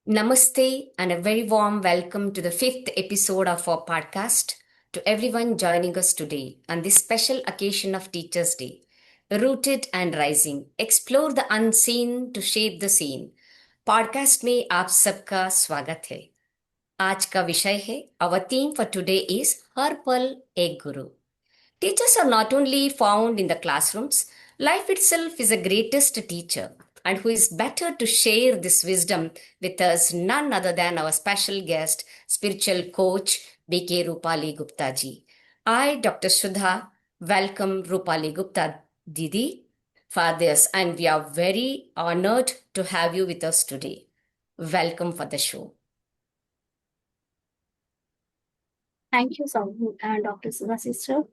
Namaste and a very warm welcome to the fifth episode of our podcast. To everyone joining us today on this special occasion of Teachers' Day, Rooted and Rising, explore the unseen to shape the scene. Podcast में आप सबका स्वागत है। आज का विषय है our theme for today is हर पल एक गुरु। Teachers are not only found in the classrooms, life itself is the greatest teacher. And who is better to share this wisdom with us, none other than our special guest, spiritual coach, B.K. Rupali Gupta ji. I, Dr. Sudha, welcome Rupali Gupta Didi for this, and we are very honored to have you with us today. Welcome for the show. Thank you so much, Dr. Suha sister.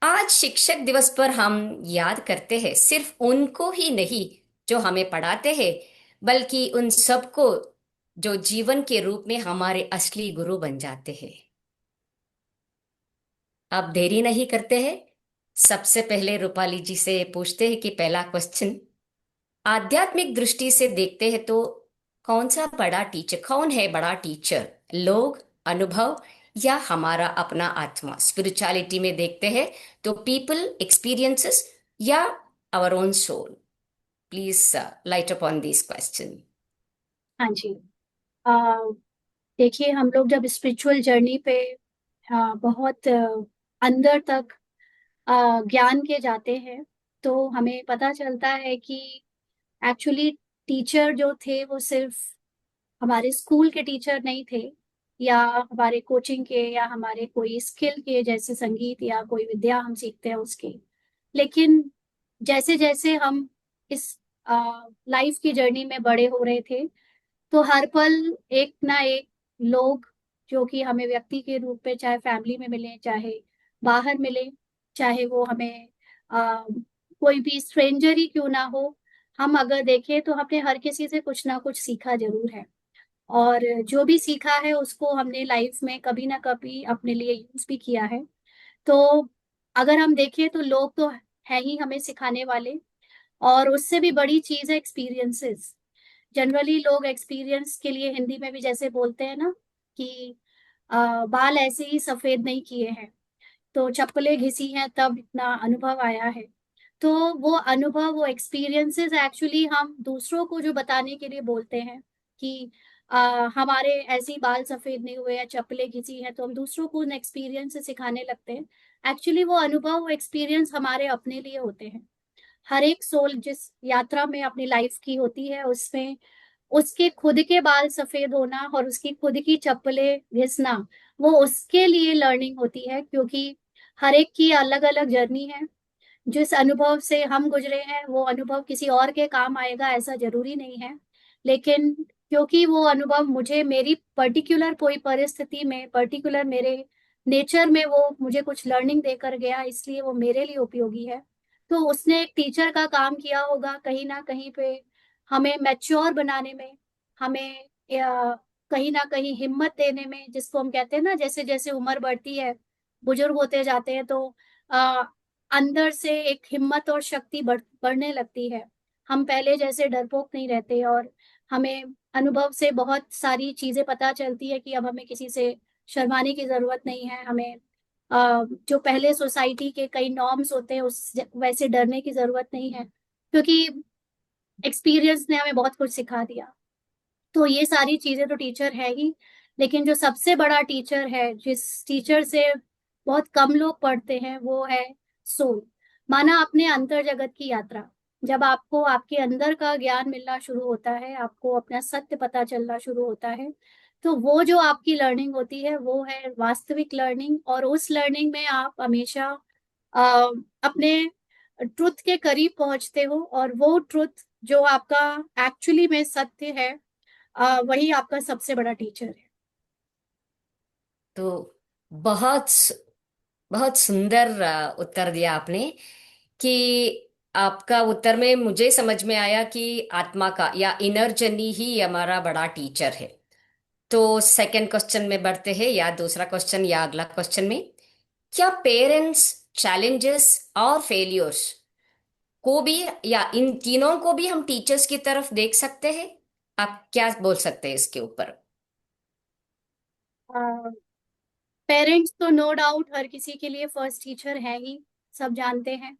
आज शिक्षक दिवस पर हम याद करते हैं सिर्फ उनको ही नहीं जो हमें पढ़ाते हैं, बल्कि उन सबको जो जीवन के रूप में हमारे असली गुरु बन जाते हैं। अब देरी नहीं करते हैं, सबसे पहले रूपाली जी से पूछते हैं कि पहला क्वेश्चन, आध्यात्मिक दृष्टि से देखते हैं तो कौन सा बड़ा टीचर, कौन है बड़ा टीचर, लोग, अनुभव या हमारा अपना आत्मा? स्पिरिचुअलिटी में देखते हैं तो पीपल, एक्सपीरियंसेस या our own soul? Please light up on this question. हाँ जी। देखिए, हम लोग जब स्पिरिचुअल जर्नी पे बहुत अंदर तक ज्ञान के जाते हैं तो हमें पता चलता है कि एक्चुअली टीचर जो थे वो सिर्फ हमारे स्कूल के टीचर नहीं थे, या हमारे कोचिंग के, या हमारे कोई स्किल के, जैसे संगीत या कोई विद्या हम सीखते हैं उसके। लेकिन जैसे जैसे हम इस लाइफ की जर्नी में बड़े हो रहे थे तो हर पल एक ना एक लोग जो कि हमें व्यक्ति के रूप में, चाहे फैमिली में मिले, चाहे बाहर मिले, चाहे वो हमें कोई भी स्ट्रेंजर ही क्यों ना हो, हम अगर देखें तो हमने हर किसी से कुछ ना कुछ सीखा जरूर है। और जो भी सीखा है उसको हमने लाइफ में कभी ना कभी अपने लिए यूज भी किया है। तो अगर हम देखें तो लोग तो है ही हमें सिखाने वाले, और उससे भी बड़ी चीज है एक्सपीरियंसेस। जनरली लोग एक्सपीरियंस के लिए हिंदी में भी जैसे बोलते हैं ना कि बाल ऐसे ही सफेद नहीं किए हैं, तो चप्पलें घिसी हैं तब इतना अनुभव आया है। तो वो अनुभव, वो एक्सपीरियंसेस एक्चुअली हम दूसरों को जो बताने के लिए बोलते हैं कि हमारे ऐसे ही बाल सफेद नहीं हुए या चप्पलें घिसी हैं, तो हम दूसरों को उन एक्सपीरियंस से सिखाने लगते हैं। एक्चुअली वो अनुभव, वो एक्सपीरियंस हमारे अपने लिए होते हैं। हर एक सोल जिस यात्रा में अपनी लाइफ की होती है उसमें उसके खुद के बाल सफेद होना और उसकी खुद की चप्पलें घिसना, वो उसके लिए लर्निंग होती है, क्योंकि हर एक की अलग अलग जर्नी है। जिस अनुभव से हम गुजरे हैं वो अनुभव किसी और के काम आएगा ऐसा जरूरी नहीं है। लेकिन क्योंकि वो अनुभव मुझे मेरी पर्टिकुलर कोई परिस्थिति में, पर्टिकुलर मेरे नेचर में वो मुझे कुछ लर्निंग देकर गया, इसलिए वो मेरे लिए उपयोगी है। तो उसने एक टीचर का काम किया होगा कहीं ना कहीं पे, हमें मैच्योर बनाने में, हमें कहीं ना कहीं हिम्मत देने में, जिसको हम कहते हैं ना, जैसे जैसे उम्र बढ़ती है, बुजुर्ग होते जाते हैं, तो अंदर से एक हिम्मत और शक्ति बढ़ने लगती है। हम पहले जैसे डरपोक नहीं रहते, और हमें अनुभव से बहुत सारी चीजें पता चलती है कि अब हमें किसी से शर्माने की जरूरत नहीं है। हमें जो पहले सोसाइटी के कई नॉर्म्स होते हैं उस वैसे डरने की जरूरत नहीं है, क्योंकि एक्सपीरियंस ने हमें बहुत कुछ सिखा दिया। तो ये सारी चीजें तो टीचर है ही, लेकिन जो सबसे बड़ा टीचर है, जिस टीचर से बहुत कम लोग पढ़ते हैं, वो है सोल। माना अपने अंतर जगत की यात्रा। जब आपको आपके अंदर का ज्ञान मिलना शुरू होता है, आपको अपना सत्य पता चलना शुरू होता है, तो वो जो आपकी लर्निंग होती है वो है वास्तविक लर्निंग। और उस लर्निंग में आप हमेशा अ, अपने ट्रुथ के करीब पहुंचते हो, और वो ट्रुथ जो आपका एक्चुअली में सत्य है, वही आपका सबसे बड़ा टीचर है। तो बहुत बहुत सुंदर उत्तर दिया आपने कि आपका उत्तर में मुझे समझ में आया कि आत्मा का या इनर जर्नी ही हमारा बड़ा टीचर है। तो सेकंड क्वेश्चन में बढ़ते हैं, या दूसरा क्वेश्चन या अगला क्वेश्चन में, क्या पेरेंट्स, चैलेंजेस और फेलियर्स को भी, या इन तीनों को भी हम टीचर्स की तरफ देख सकते हैं? आप क्या बोल सकते हैं इसके ऊपर? पेरेंट्स तो नो डाउट हर किसी के लिए फर्स्ट टीचर है ही, सब जानते हैं।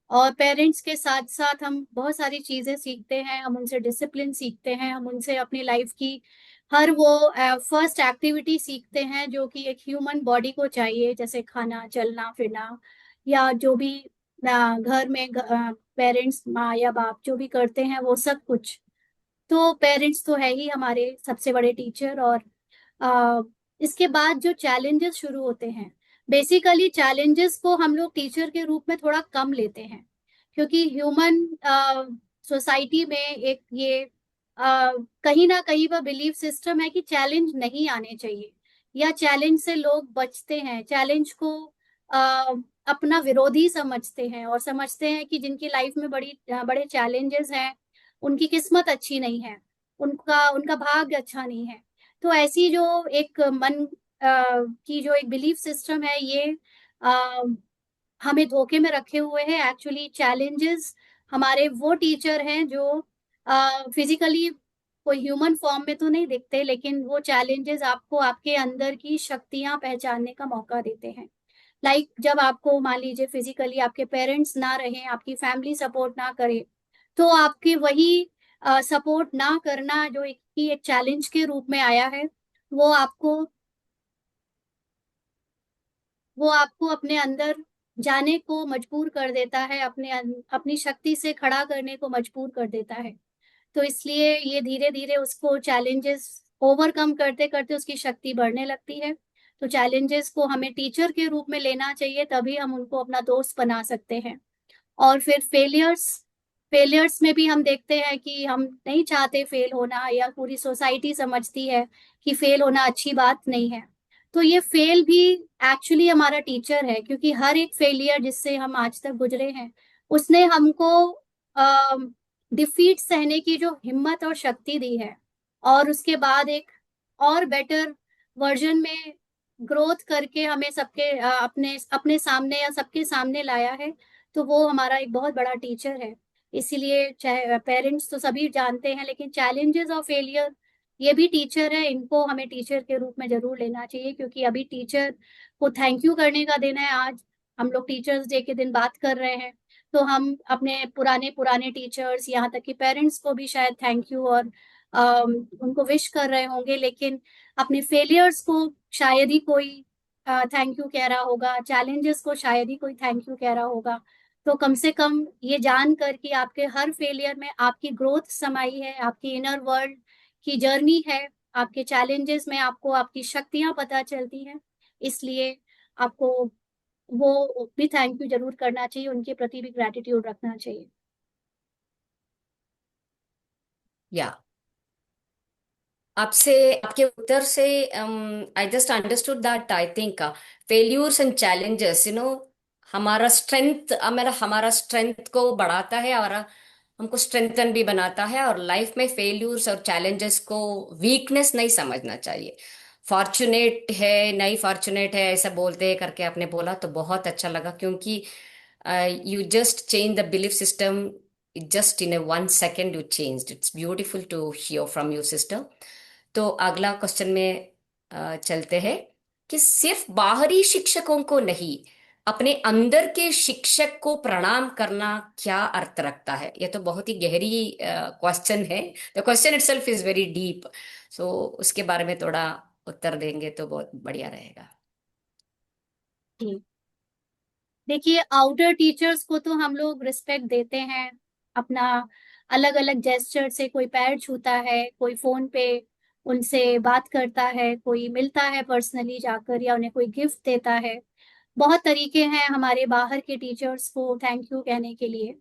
और पेरेंट्स के साथ साथ हम बहुत सारी चीजें सीखते हैं, हम उनसे डिसिप्लिन सीखते हैं, हम उनसे अपनी लाइफ की हर वो फर्स्ट एक्टिविटी सीखते हैं जो कि एक ह्यूमन बॉडी को चाहिए, जैसे खाना, चलना फिरना, या जो भी घर में पेरेंट्स, माँ या बाप जो भी करते हैं वो सब कुछ। तो पेरेंट्स तो है ही हमारे सबसे बड़े टीचर। और अ, इसके बाद जो चैलेंजेस शुरू होते हैं, बेसिकली चैलेंजेस को हम लोग टीचर के रूप में थोड़ा कम लेते हैं, क्योंकि ह्यूमन सोसाइटी में एक ये कहीं ना कहीं वह बिलीफ सिस्टम है कि चैलेंज नहीं आने चाहिए, या चैलेंज से लोग बचते हैं, चैलेंज को अ, अपना विरोधी समझते हैं, और समझते हैं कि जिनकी लाइफ में बड़े चैलेंजेस हैं उनकी किस्मत अच्छी नहीं है, उनका उनका भाग्य अच्छा नहीं है। तो ऐसी जो एक मन की जो एक बिलीफ सिस्टम है, ये अ, हमें धोखे में रखे हुए हैं। एक्चुअली चैलेंजेस हमारे वो टीचर हैं जो फिजिकली कोई ह्यूमन फॉर्म में तो नहीं दिखते, लेकिन वो चैलेंजेस आपको आपके अंदर की शक्तियां पहचानने का मौका देते हैं। जब आपको मान लीजिए फिजिकली आपके पेरेंट्स ना रहें, आपकी फैमिली सपोर्ट ना करे, तो आपके वही सपोर्ट ना करना जो एक चैलेंज के रूप में आया है, वो आपको वो आपको अपने अंदर जाने को मजबूर कर देता है, अपनी शक्ति से खड़ा करने को मजबूर कर देता है। तो इसलिए ये धीरे धीरे उसको चैलेंजेस ओवरकम करते करते उसकी शक्ति बढ़ने लगती है। तो चैलेंजेस को हमें टीचर के रूप में लेना चाहिए, तभी हम उनको अपना दोस्त बना सकते हैं। और फिर फेलियर्स फेलियर्स में भी हम देखते हैं कि हम नहीं चाहते फेल होना, या पूरी सोसाइटी समझती है कि फेल होना अच्छी बात नहीं है। तो ये फेल भी एक्चुअली हमारा टीचर है, क्योंकि हर एक फेलियर जिससे हम आज तक गुजरे हैं, उसने हमको डिफीट सहने की जो हिम्मत और शक्ति दी है, और उसके बाद एक और बेटर वर्जन में ग्रोथ करके हमें अपने अपने सामने या सबके सामने लाया है। तो वो हमारा एक बहुत बड़ा टीचर है। इसीलिए चाहे पेरेंट्स तो सभी जानते हैं, लेकिन चैलेंजेस और फेलियर ये भी टीचर है, इनको हमें टीचर के रूप में जरूर लेना चाहिए, क्योंकि अभी टीचर को थैंक यू करने का दिन है। आज हम लोग टीचर्स डे के दिन बात कर रहे हैं, तो हम अपने पुराने पुराने टीचर्स, यहाँ तक कि पेरेंट्स को भी शायद थैंक यू और उनको विश कर रहे होंगे, लेकिन अपने फेलियर्स को शायद ही कोई थैंक यू कह रहा होगा, चैलेंजेस को शायद ही कोई थैंक यू कह रहा होगा। तो कम से कम ये जान कर कि आपके हर फेलियर में आपकी ग्रोथ समाई है, आपकी इनर वर्ल्ड की जर्नी है, आपके चैलेंजेस में आपको आपकी शक्तियां पता चलती हैं। इसलिए आपको वो भी थैंक यू जरूर करना चाहिए, उनके प्रति भी ग्रेटिट्यूड रखना चाहिए। या आपसे, आपके उत्तर से I just understood that I think failures and challenges, हमारा स्ट्रेंथ, हमारा स्ट्रेंथ को बढ़ाता है और हमको स्ट्रेंथन भी बनाता है। और लाइफ में फेल्यूर्स और चैलेंजेस को वीकनेस नहीं समझना चाहिए। फॉर्चुनेट है, नहीं फॉर्चुनेट है ऐसा बोलते हैं करके आपने बोला तो बहुत अच्छा लगा, क्योंकि you just change the belief system just in a 1 second you changed. It's beautiful to hear from you sister. तो अगला क्वेश्चन में चलते हैं कि सिर्फ बाहरी शिक्षकों को नहीं, अपने अंदर के शिक्षक को प्रणाम करना क्या अर्थ रखता है? ये तो बहुत ही गहरी क्वेश्चन है। The question itself is very deep. So उसके बारे में थोड़ा उत्तर देंगे तो बहुत बढ़िया रहेगा। जी, देखिए, आउटर टीचर्स को तो हम लोग रिस्पेक्ट देते हैं, अपना अलग अलग जेस्चर से, कोई पैर छूता है, कोई फोन पे उनसे बात करता है, कोई मिलता है पर्सनली जाकर, या उन्हें कोई गिफ्ट देता है। बहुत तरीके हैं हमारे बाहर के टीचर्स को थैंक यू कहने के लिए,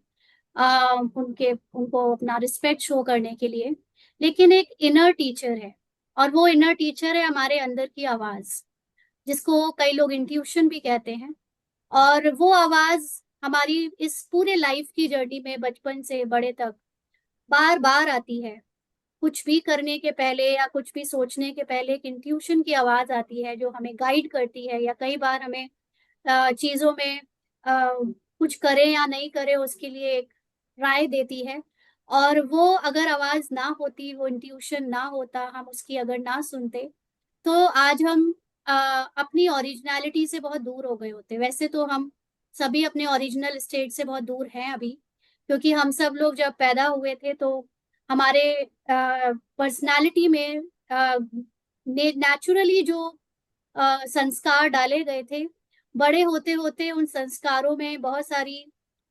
उनके उनको अपना रिस्पेक्ट शो करने के लिए। लेकिन एक इनर टीचर है, और वो इनर टीचर है हमारे अंदर की आवाज, जिसको कई लोग इंट्यूशन भी कहते हैं। और वो आवाज हमारी इस पूरे लाइफ की जर्नी में, बचपन से बड़े तक, बार बार आती है। कुछ भी करने के पहले या कुछ भी सोचने के पहले एक इंट्यूशन की आवाज आती है, जो हमें गाइड करती है, या कई बार हमें चीजों में कुछ करें या नहीं करें उसके लिए एक राय देती है। और वो अगर आवाज ना होती, वो इंट्यूशन ना होता, हम उसकी अगर ना सुनते, तो आज हम अपनी ओरिजिनलिटी से बहुत दूर हो गए होते। वैसे तो हम सभी अपने ओरिजिनल स्टेट से बहुत दूर हैं अभी, क्योंकि हम सब लोग जब पैदा हुए थे तो हमारे पर्सनालिटी में नेचुरली जो संस्कार डाले गए थे, बड़े होते होते उन संस्कारों में बहुत सारी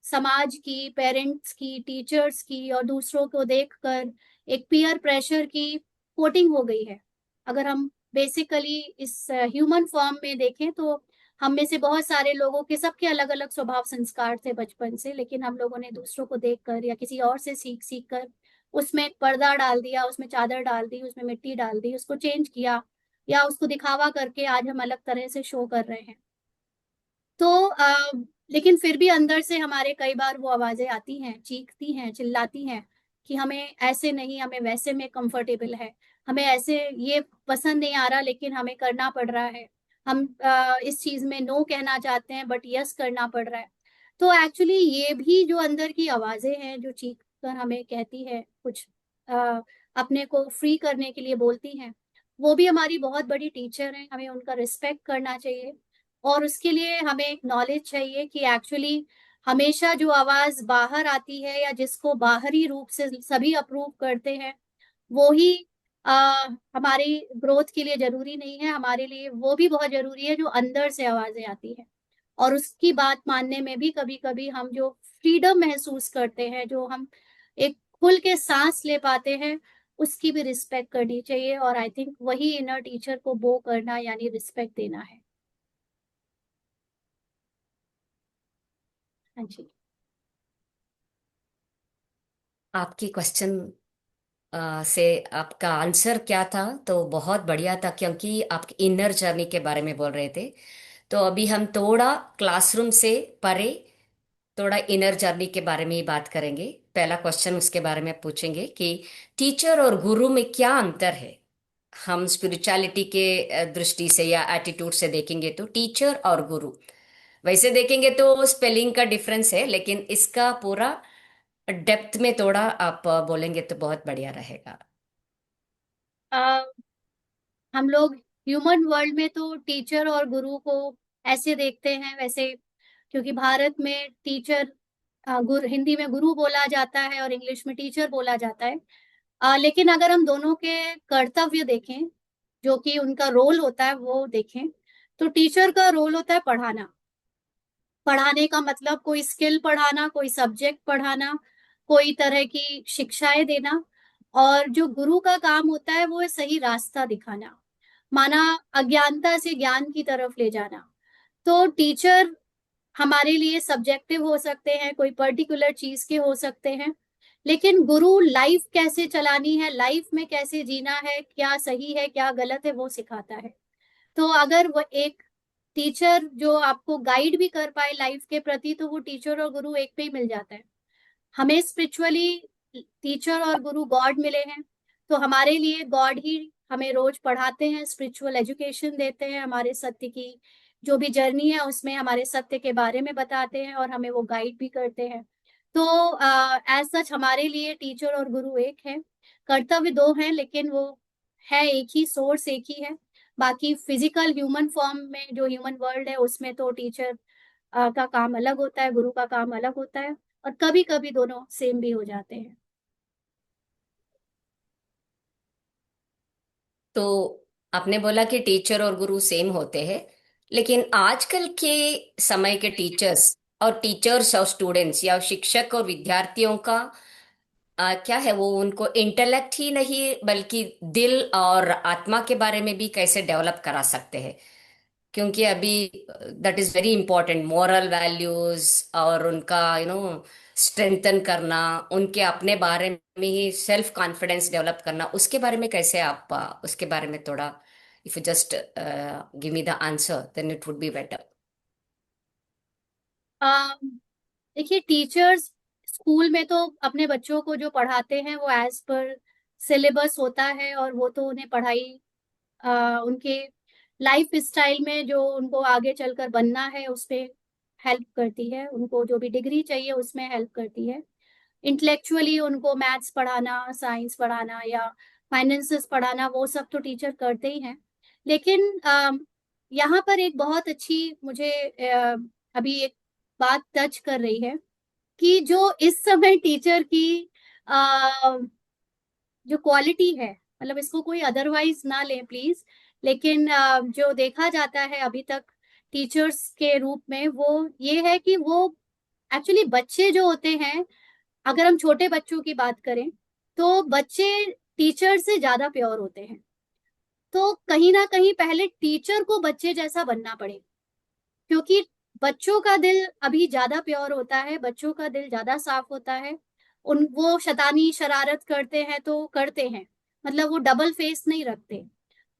समाज की, पेरेंट्स की, टीचर्स की और दूसरों को देखकर एक पीयर प्रेशर की कोटिंग हो गई है। अगर हम बेसिकली इस ह्यूमन फॉर्म में देखें तो हम में से बहुत सारे लोगों के सबके अलग अलग स्वभाव संस्कार थे बचपन से, लेकिन हम लोगों ने दूसरों को देखकर या किसी और से सीख सीख कर उसमें एक पर्दा डाल दिया, उसमें चादर डाल दी, उसमें मिट्टी डाल दी, उसको चेंज किया, या उसको दिखावा करके आज हम अलग तरह से शो कर रहे हैं। तो लेकिन फिर भी अंदर से हमारे कई बार वो आवाजें आती हैं, चीखती हैं, चिल्लाती हैं कि हमें ऐसे नहीं, हमें वैसे में कंफर्टेबल है, हमें ऐसे ये पसंद नहीं आ रहा लेकिन हमें करना पड़ रहा है, हम इस चीज में नो कहना चाहते हैं बट यस करना पड़ रहा है। तो एक्चुअली ये भी जो अंदर की आवाजें हैं जो चीख कर हमें कहती है, कुछ अ, अपने को फ्री करने के लिए बोलती हैं, वो भी हमारी बहुत बड़ी टीचर हैं, हमें उनका रिस्पेक्ट करना चाहिए। और उसके लिए हमें एक नॉलेज चाहिए कि एक्चुअली हमेशा जो आवाज बाहर आती है या जिसको बाहरी रूप से सभी अप्रूव करते हैं, वो ही हमारी ग्रोथ के लिए जरूरी नहीं है। हमारे लिए वो भी बहुत जरूरी है जो अंदर से आवाजें आती है, और उसकी बात मानने में भी कभी कभी हम जो फ्रीडम महसूस करते हैं, जो हम एक खुल के सांस ले पाते हैं, उसकी भी रिस्पेक्ट करनी चाहिए। और आई थिंक वही इनर टीचर को बो करना यानी रिस्पेक्ट देना है। हाँ जी। आपकी क्वेश्चन से आपका आंसर क्या था, तो बहुत बढ़िया था, क्योंकि आप इनर जर्नी के बारे में बोल रहे थे। तो अभी हम थोड़ा क्लासरूम से परे थोड़ा इनर जर्नी के बारे में ही बात करेंगे। पहला क्वेश्चन उसके बारे में पूछेंगे कि टीचर और गुरु में क्या अंतर है। हम स्पिरिचुअलिटी के दृष्टि से या एटीट्यूड से देखेंगे तो टीचर और गुरु, वैसे देखेंगे तो स्पेलिंग का डिफरेंस है, लेकिन इसका पूरा डेप्थ में थोड़ा आप बोलेंगे तो बहुत बढ़िया रहेगा। आ, हम लोग ह्यूमन वर्ल्ड में तो टीचर और गुरु को ऐसे देखते हैं वैसे, क्योंकि भारत में टीचर गुरु हिंदी में गुरु बोला जाता है और इंग्लिश में टीचर बोला जाता है। लेकिन अगर हम दोनों के कर्तव्य देखें, जो कि उनका रोल होता है वो देखें, तो टीचर का रोल होता है पढ़ाना। पढ़ाने का मतलब कोई स्किल पढ़ाना, कोई सब्जेक्ट पढ़ाना, कोई तरह की शिक्षाएं देना। और जो गुरु का काम होता है वो है सही रास्ता दिखाना, माना अज्ञानता से ज्ञान की तरफ ले जाना। तो टीचर हमारे लिए सब्जेक्टिव हो सकते हैं, कोई पर्टिकुलर चीज के हो सकते हैं, लेकिन गुरु लाइफ कैसे चलानी है, लाइफ में कैसे जीना है, क्या सही है क्या गलत है, वो सिखाता है। तो अगर वो एक टीचर जो आपको गाइड भी कर पाए लाइफ के प्रति, तो वो टीचर और गुरु एक पे ही मिल जाता है। हमें स्पिरिचुअली टीचर और गुरु गॉड मिले हैं, तो हमारे लिए गॉड ही हमें रोज पढ़ाते हैं, स्पिरिचुअल एजुकेशन देते हैं, हमारे सत्य की जो भी जर्नी है उसमें हमारे सत्य के बारे में बताते हैं और हमें वो गाइड भी करते हैं। तो एज सच हमारे लिए टीचर और गुरु एक है। कर्तव्य दो हैं लेकिन वो है एक ही, सोर्स एक ही है। बाकी फिजिकल ह्यूमन फॉर्म में जो ह्यूमन वर्ल्ड है उसमें तो टीचर का काम अलग होता है, गुरु का काम अलग होता है, और कभी कभी दोनों सेम भी हो जाते हैं। तो आपने बोला कि टीचर और गुरु सेम होते हैं, लेकिन आजकल के समय के टीचर्स और स्टूडेंट्स या शिक्षक और विद्यार्थियों का क्या है, वो उनको इंटेलेक्ट ही नहीं बल्कि दिल और आत्मा के बारे में भी कैसे डेवलप करा सकते हैं। क्योंकि अभी that is very important, moral values और उनका स्ट्रेंथन करना, उनके अपने बारे में ही सेल्फ कॉन्फिडेंस डेवलप करना, उसके बारे में कैसे आप उसके बारे में थोड़ा, if you just give me the answer then it would be better. Um, देखिए, टीचर्स स्कूल में तो अपने बच्चों को जो पढ़ाते हैं वो एज पर सिलेबस होता है, और वो तो उन्हें पढ़ाई उनके लाइफ स्टाइल में जो उनको आगे चलकर बनना है उस पे हेल्प करती है, उनको जो भी डिग्री चाहिए उसमें हेल्प करती है। इंटेलेक्चुअली उनको मैथ्स पढ़ाना, साइंस पढ़ाना या फाइनेंसेस पढ़ाना, वो सब तो टीचर करते ही हैं। लेकिन यहाँ पर एक बहुत अच्छी मुझे अभी एक बात टच कर रही है कि जो इस समय टीचर की जो क्वालिटी है, मतलब इसको कोई अदरवाइज ना ले प्लीज, लेकिन जो देखा जाता है अभी तक टीचर्स के रूप में, वो ये है कि वो एक्चुअली बच्चे जो होते हैं, अगर हम छोटे बच्चों की बात करें तो बच्चे टीचर से ज्यादा प्योर होते हैं। तो कहीं ना कहीं पहले टीचर को बच्चे जैसा बनना पड़े, क्योंकि बच्चों का दिल अभी ज्यादा प्योर होता है, बच्चों का दिल ज्यादा साफ होता है। उन वो शैतानी शरारत करते हैं तो करते हैं, मतलब वो डबल फेस नहीं रखते।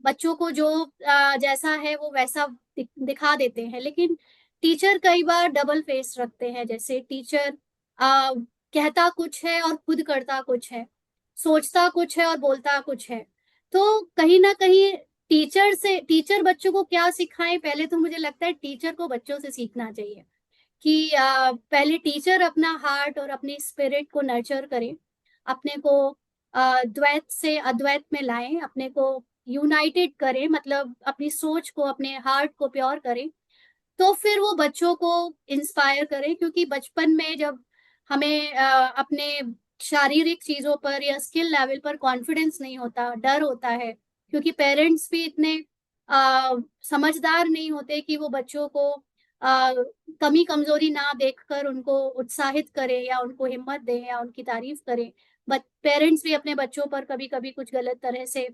बच्चों को जो जैसा है वो वैसा दिखा देते हैं। लेकिन टीचर कई बार डबल फेस रखते हैं, जैसे टीचर कहता कुछ है और खुद करता कुछ है, सोचता कुछ है और बोलता कुछ है। तो कहीं ना कहीं टीचर बच्चों को क्या सिखाए, पहले तो मुझे लगता है टीचर को बच्चों से सीखना चाहिए कि पहले टीचर अपना हार्ट और अपनी स्पिरिट को नर्चर करें, अपने को द्वैत से अद्वैत में लाएं, अपने को यूनाइटेड करें, मतलब अपनी सोच को, अपने हार्ट को प्योर करें। तो फिर वो बच्चों को इंस्पायर करें, क्योंकि बचपन में जब हमें अपने शारीरिक चीजों पर या स्किल लेवल पर कॉन्फिडेंस नहीं होता, डर होता है, क्योंकि पेरेंट्स भी इतने समझदार नहीं होते कि वो बच्चों को कमी कमजोरी ना देखकर उनको उत्साहित करें या उनको हिम्मत दें या उनकी तारीफ करें। बट पेरेंट्स भी अपने बच्चों पर कभी कभी कुछ गलत तरह से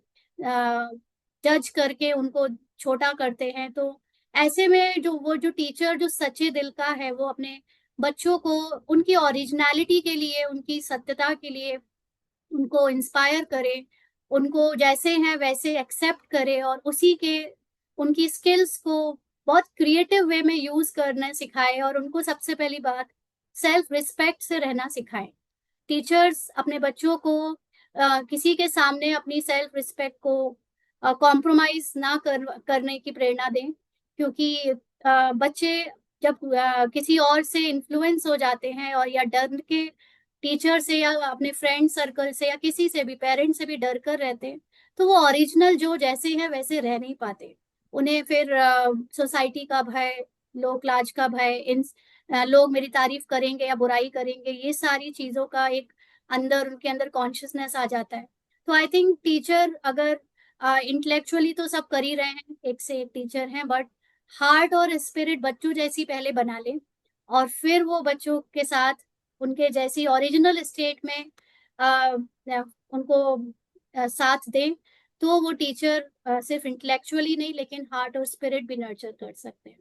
जज करके उनको छोटा करते हैं। तो ऐसे में जो टीचर जो सच्चे दिल का है, वो अपने बच्चों को उनकी ओरिजिनलिटी के लिए, उनकी सत्यता के लिए उनको इंस्पायर करे, उनको जैसे हैं वैसे एक्सेप्ट करे और उसी के उनकी स्किल्स को बहुत क्रिएटिव वे में यूज करना सिखाए, और उनको सबसे पहली बात सेल्फ रिस्पेक्ट से रहना सिखाए। टीचर्स अपने बच्चों को किसी के सामने अपनी सेल्फ रिस्पेक्ट को कॉम्प्रोमाइज ना करने की प्रेरणा दें, क्योंकि बच्चे जब किसी और से इन्फ्लुएंस हो जाते हैं और या डर के टीचर से या अपने फ्रेंड सर्कल से या किसी से भी, पेरेंट्स से भी डर कर रहते हैं, तो वो ओरिजिनल जो जैसे हैं वैसे रह नहीं पाते। उन्हें फिर सोसाइटी का भय, लोक लाज का भय, इन लोग मेरी तारीफ करेंगे या बुराई करेंगे, ये सारी चीजों का एक अंदर उनके अंदर कॉन्शियसनेस आ जाता है। तो आई थिंक टीचर अगर इंटेलेक्चुअली तो सब कर ही रहे हैं, एक से एक टीचर हैं, बट हार्ट और स्पिरिट बच्चों जैसी पहले बना ले, और फिर वो बच्चों के साथ उनके जैसी ओरिजिनल स्टेट में आ, उनको साथ दें, तो वो टीचर सिर्फ इंटेलेक्चुअली नहीं लेकिन हार्ट और स्पिरिट भी नर्चर कर सकते हैं।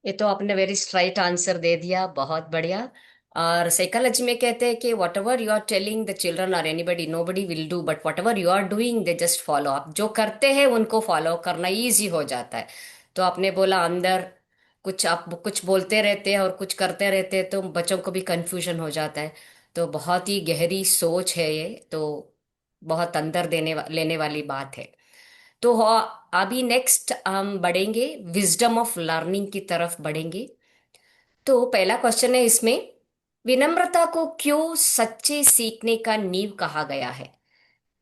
ये तो आपने वेरी स्ट्राइट आंसर दे दिया, बहुत बढ़िया। और साइकोलॉजी में कहते हैं कि whatever you are telling the children और anybody, nobody will do, but whatever you are doing they just follow. आप जो करते हैं उनको फॉलो करना इजी हो जाता है। तो आपने बोला अंदर कुछ, आप कुछ बोलते रहते हैं और कुछ करते रहते हैं तो बच्चों को भी कंफ्यूजन हो जाता है। तो बहुत ही गहरी सोच है ये तो, बहुत अंदर लेने वाली बात है। तो अभी नेक्स्ट हम बढ़ेंगे, विजडम ऑफ लर्निंग की तरफ बढ़ेंगे। तो पहला क्वेश्चन है इसमें, विनम्रता को क्यों सच्चे सीखने का नींव कहा गया है?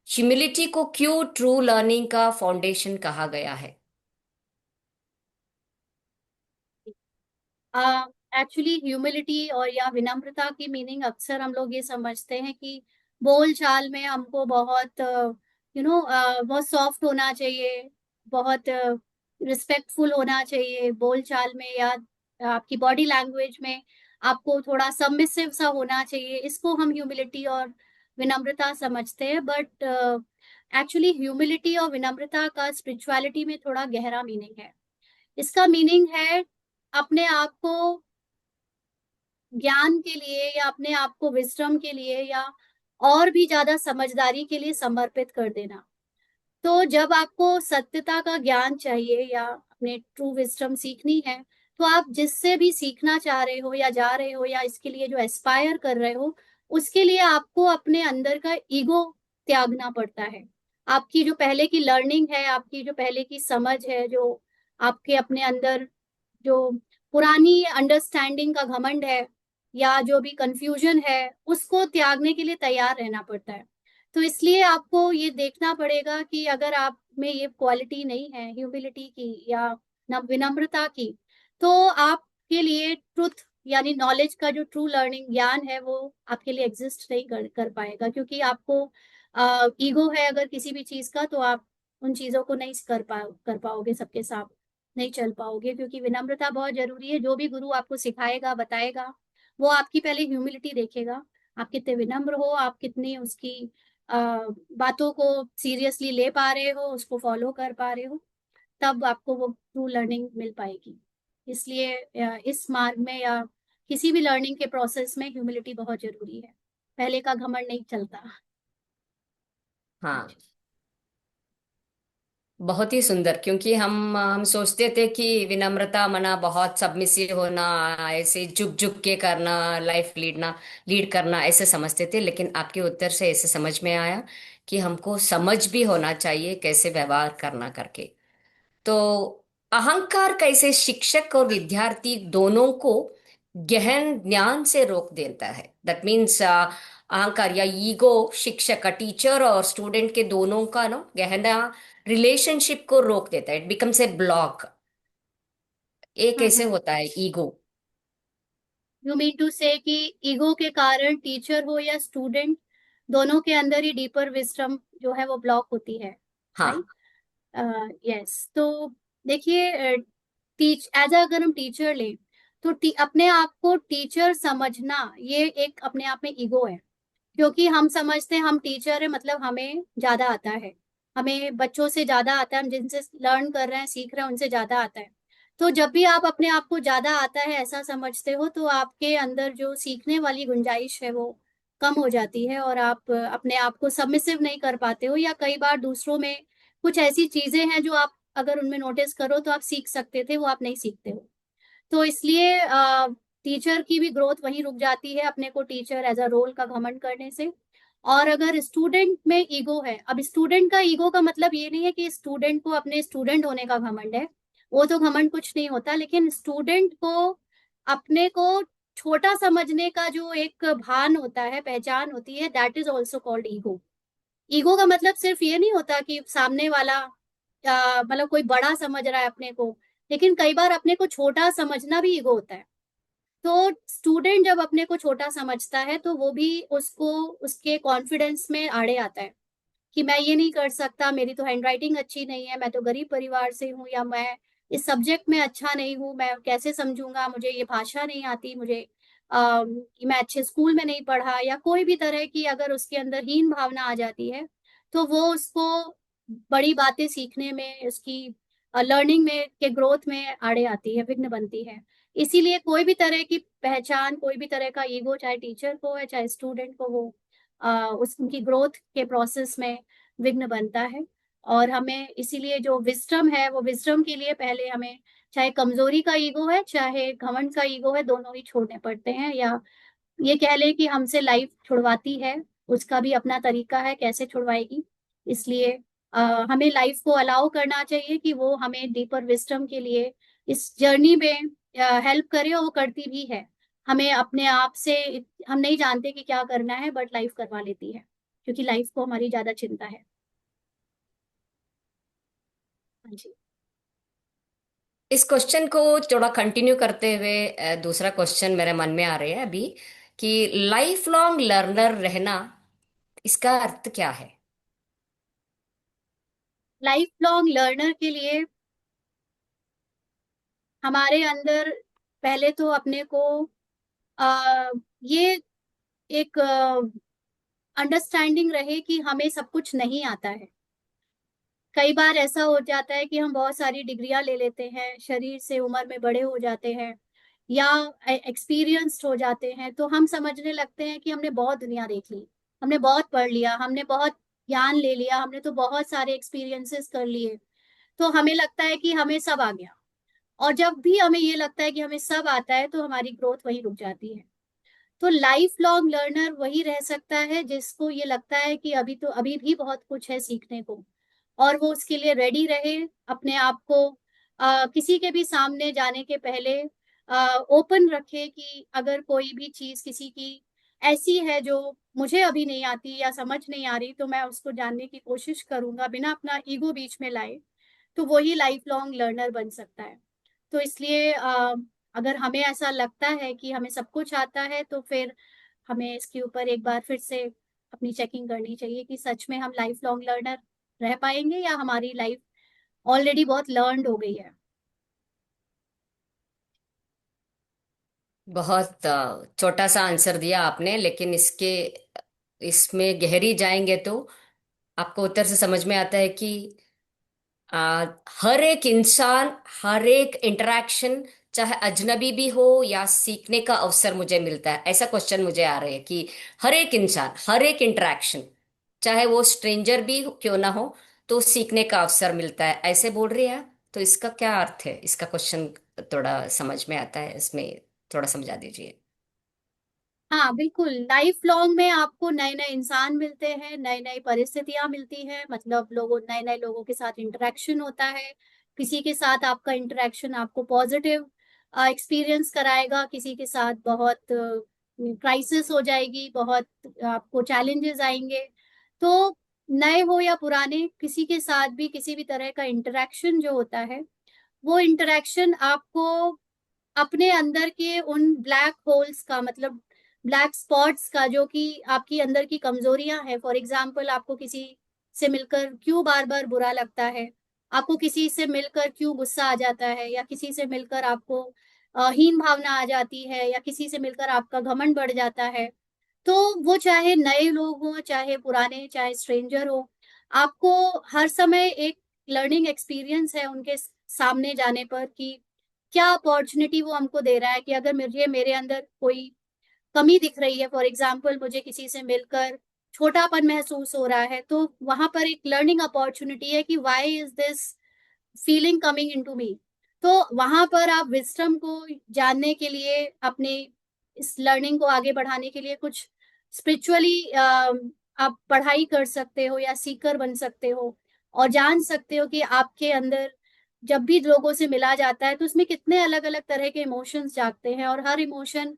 ह्यूमिलिटी को क्यों ट्रू लर्निंग का फाउंडेशन कहा गया है? एक्चुअली ह्यूमिलिटी और या विनम्रता की मीनिंग अक्सर हम लोग ये समझते हैं कि बोल चाल में हमको बहुत बहुत सॉफ्ट होना चाहिए, बहुत रिस्पेक्टफुल होना चाहिए बोल चाल में, या आपकी बॉडी लैंग्वेज में आपको थोड़ा सबमिसिव सा होना चाहिए। इसको हम ह्यूमिलिटी और विनम्रता समझते हैं, बट एक्चुअली ह्यूमिलिटी और विनम्रता का स्पिरिचुअलिटी में थोड़ा गहरा मीनिंग है। इसका मीनिंग है अपने आप को ज्ञान के लिए या अपने आप को विजडम के लिए या और भी ज्यादा समझदारी के लिए समर्पित कर देना। तो जब आपको सत्यता का ज्ञान चाहिए या अपने ट्रू विजडम सीखनी है, तो आप जिससे भी सीखना चाह रहे हो या जा रहे हो या इसके लिए जो एस्पायर कर रहे हो, उसके लिए आपको अपने अंदर का ईगो त्यागना पड़ता है। आपकी जो पहले की लर्निंग है, आपकी जो पहले की समझ है, जो आपके अपने अंदर जो पुरानी अंडरस्टैंडिंग का घमंड है, या जो भी कंफ्यूजन है उसको त्यागने के लिए तैयार रहना पड़ता है। तो इसलिए आपको ये देखना पड़ेगा कि अगर आप में ये क्वालिटी नहीं है ह्यूमिलिटी की या विनम्रता की, तो आपके लिए ट्रुथ यानी नॉलेज का जो ट्रू लर्निंग ज्ञान है वो आपके लिए एग्जिस्ट नहीं कर पाएगा, क्योंकि आपको ईगो है अगर किसी भी चीज का, तो आप उन चीजों को नहीं कर पाओगे, सबके साथ नहीं चल पाओगे। क्योंकि विनम्रता बहुत जरूरी है। जो भी गुरु आपको सिखाएगा बताएगा, वो आपकी पहले ह्यूमिलिटी देखेगा, आप कितने विनम्र हो, आप कितनी उसकी बातों को सीरियसली ले पा रहे हो, उसको फॉलो कर पा रहे हो, तब आपको वो ट्रू लर्निंग मिल पाएगी। इसलिए इस मार्ग में या किसी भी लर्निंग के प्रोसेस में ह्यूमिलिटी बहुत जरूरी है। पहले का घमंड नहीं चलता। हाँ, बहुत ही सुंदर। क्योंकि हम सोचते थे कि विनम्रता मना बहुत सबमिसिव होना, ऐसे झुक झुक के करना, लाइफ लीड करना ऐसे समझते थे। लेकिन आपके उत्तर से ऐसे समझ में आया कि हमको समझ भी होना चाहिए कैसे व्यवहार करना करके। तो अहंकार कैसे शिक्षक और विद्यार्थी दोनों को गहन ज्ञान से रोक देता है। दैट मीन्स अहंकार या ईगो शिक्षक का, टीचर और स्टूडेंट के दोनों का ना गहना रिलेशनशिप को रोक देता है। It becomes a block. ये कैसे हम्म। होता है ईगो? यू मीन टू से कि ईगो के कारण टीचर हो या स्टूडेंट, दोनों के अंदर ही डीपर विजडम जो है वो ब्लॉक होती है, हाँ। राइट? यस। तो देखिए, टीच एज अगर हम टीचर लें, तो अपने आप को टीचर समझना ये एक अपने आप में ईगो है। क्योंकि हम समझते हैं हम टीचर है, मतलब हमें ज्यादा आता है, हमें बच्चों से ज्यादा आता है, हम जिनसे लर्न कर रहे हैं सीख रहे हैं उनसे ज्यादा आता है। तो जब भी आप अपने आप को ज्यादा आता है ऐसा समझते हो, तो आपके अंदर जो सीखने वाली गुंजाइश है वो कम हो जाती है, और आप अपने आप को सबमिसिव नहीं कर पाते हो, या कई बार दूसरों में कुछ ऐसी चीजें हैं जो आप अगर उनमें नोटिस करो तो आप सीख सकते थे, वो आप नहीं सीखते हो। तो इसलिए टीचर की भी ग्रोथ वहीं रुक जाती है, अपने को टीचर एज अ रोल का घमंड करने से। और अगर स्टूडेंट में ईगो है, अब स्टूडेंट का ईगो का मतलब ये नहीं है कि स्टूडेंट को अपने स्टूडेंट होने का घमंड है, वो तो घमंड कुछ नहीं होता, लेकिन स्टूडेंट को अपने को छोटा समझने का जो एक भान होता है, पहचान होती है, that is also called ego. Ego का मतलब सिर्फ ये नहीं होता कि सामने वाला मतलब कोई बड़ा समझ रहा है अपने को, लेकिन कई बार अपने को छोटा समझना भी ईगो होता है। तो स्टूडेंट जब अपने को छोटा समझता है तो वो भी उसको उसके कॉन्फिडेंस में आड़े आता है कि मैं ये नहीं कर सकता, मेरी तो हैंडराइटिंग अच्छी नहीं है, मैं तो गरीब परिवार से हूँ, या मैं इस सब्जेक्ट में अच्छा नहीं हूँ, मैं कैसे समझूंगा, मुझे ये भाषा नहीं आती, मुझे मैं अच्छे स्कूल में नहीं पढ़ा, या कोई भी तरह की अगर उसके अंदर हीन भावना आ जाती है, तो वो उसको बड़ी बातें सीखने में, उसकी लर्निंग में के ग्रोथ में आड़े आती है, विघ्न बनती है। इसीलिए कोई भी तरह की पहचान, कोई भी तरह का ईगो, चाहे टीचर को है चाहे स्टूडेंट को, वो उस उनकी ग्रोथ के प्रोसेस में विघ्न बनता है। और हमें इसीलिए जो विजडम है, वो विजडम के लिए पहले हमें, चाहे कमजोरी का ईगो है चाहे घमंड का ईगो है, दोनों ही छोड़ने पड़ते हैं। या ये कह ले कि हमसे लाइफ छुड़वाती है, उसका भी अपना तरीका है कैसे छुड़वाएगी। इसलिए हमें लाइफ को अलाउ करना चाहिए कि वो हमें डीपर विजडम के लिए इस जर्नी में हेल्प करे, और वो करती भी है। हमें अपने आप से, हम नहीं जानते कि क्या करना है, बट लाइफ करवा लेती है, क्योंकि लाइफ को हमारी ज्यादा चिंता है। हाँ जी। इस क्वेश्चन को थोड़ा कंटिन्यू करते हुए दूसरा क्वेश्चन मेरे मन में आ रहा है अभी, कि लाइफ लॉन्ग लर्नर रहना, इसका अर्थ क्या है? लाइफ लॉन्ग लर्नर के लिए हमारे अंदर पहले तो अपने को ये एक अंडरस्टैंडिंग रहे कि हमें सब कुछ नहीं आता है। कई बार ऐसा हो जाता है कि हम बहुत सारी डिग्रियां ले लेते हैं, शरीर से उम्र में बड़े हो जाते हैं, या एक्सपीरियंस्ड हो जाते हैं, तो हम समझने लगते हैं कि हमने बहुत दुनिया देख ली, हमने बहुत पढ़ लिया, हमने बहुत ज्ञान ले लिया, हमने तो बहुत सारे एक्सपीरियंसेस कर लिए, तो हमें लगता है कि हमें सब आ गया। और जब भी हमें ये लगता है कि हमें सब आता है, तो हमारी ग्रोथ वहीं रुक जाती है। तो लाइफ लॉन्ग लर्नर वही रह सकता है जिसको ये लगता है कि अभी भी बहुत कुछ है सीखने को, और वो उसके लिए रेडी रहे, अपने आप को किसी के भी सामने जाने के पहले ओपन रखे कि अगर कोई भी चीज किसी की ऐसी है जो मुझे अभी नहीं आती या समझ नहीं आ रही, तो मैं उसको जानने की कोशिश करूंगा बिना अपना ईगो बीच में लाए। तो वही लाइफ लॉन्ग लर्नर बन सकता है। तो इसलिए अगर हमें ऐसा लगता है कि हमें सब कुछ आता है, तो फिर हमें इसके ऊपर एक बार फिर से अपनी चेकिंग करनी चाहिए कि सच में हम लाइफ लॉन्ग लर्नर रह पाएंगे या हमारी लाइफ ऑलरेडी बहुत लर्नड हो गई है। बहुत छोटा सा आंसर दिया आपने, लेकिन इसमें गहरी जाएंगे तो आपको उत्तर से समझ में आता है कि हर एक इंसान, हर एक इंटरेक्शन, चाहे अजनबी भी हो या सीखने का अवसर मुझे मिलता है, ऐसा क्वेश्चन मुझे आ रहे हैं कि हर एक इंसान, हर एक इंटरेक्शन, चाहे वो स्ट्रेंजर भी क्यों ना हो, तो सीखने का अवसर मिलता है, ऐसे बोल रही है आप? तो इसका क्या अर्थ है? इसका क्वेश्चन थोड़ा समझ में आता है, इसमें थोड़ा समझा दीजिए। हाँ बिल्कुल, लाइफ लॉन्ग में आपको नए नए इंसान मिलते हैं, नई नई परिस्थितियां मिलती हैं, मतलब लोगों नए नए लोगों के साथ इंटरेक्शन होता है। किसी के साथ आपका इंटरेक्शन आपको पॉजिटिव एक्सपीरियंस कराएगा, किसी के साथ बहुत क्राइसिस हो जाएगी, बहुत आपको चैलेंजेस आएंगे। तो नए हो या पुराने, किसी के साथ भी किसी भी तरह का इंटरेक्शन जो होता है, वो इंटरेक्शन आपको अपने अंदर के उन ब्लैक होल्स का, मतलब ब्लैक स्पॉट्स का, जो कि आपकी अंदर की कमजोरियां हैं। फॉर एग्जाम्पल, आपको किसी से मिलकर क्यों बार बार बुरा लगता है, आपको किसी से मिलकर क्यों गुस्सा आ जाता है, या किसी से मिलकर आपको हीन भावना आ जाती है, या किसी से मिलकर आपका घमंड बढ़ जाता है। तो वो चाहे नए लोग हों, चाहे पुराने, चाहे स्ट्रेंजर हो, आपको हर समय एक लर्निंग एक्सपीरियंस है उनके सामने जाने पर कि क्या अपॉर्चुनिटी वो हमको दे रहा है। कि अगर मुझे मेरे अंदर कोई कमी दिख रही है, फॉर एग्जाम्पल मुझे किसी से मिलकर छोटापन महसूस हो रहा है, तो वहां पर एक लर्निंग अपॉर्चुनिटी है कि why is this feeling coming into me. तो वहां पर आप विजडम को जानने के लिए, अपने इस लर्निंग को आगे बढ़ाने के लिए कुछ स्पिरिचुअली आप पढ़ाई कर सकते हो या सीकर बन सकते हो, और जान सकते हो कि आपके अंदर जब भी लोगों से मिला जाता है तो उसमें कितने अलग अलग तरह के इमोशंस जागते हैं, और हर इमोशन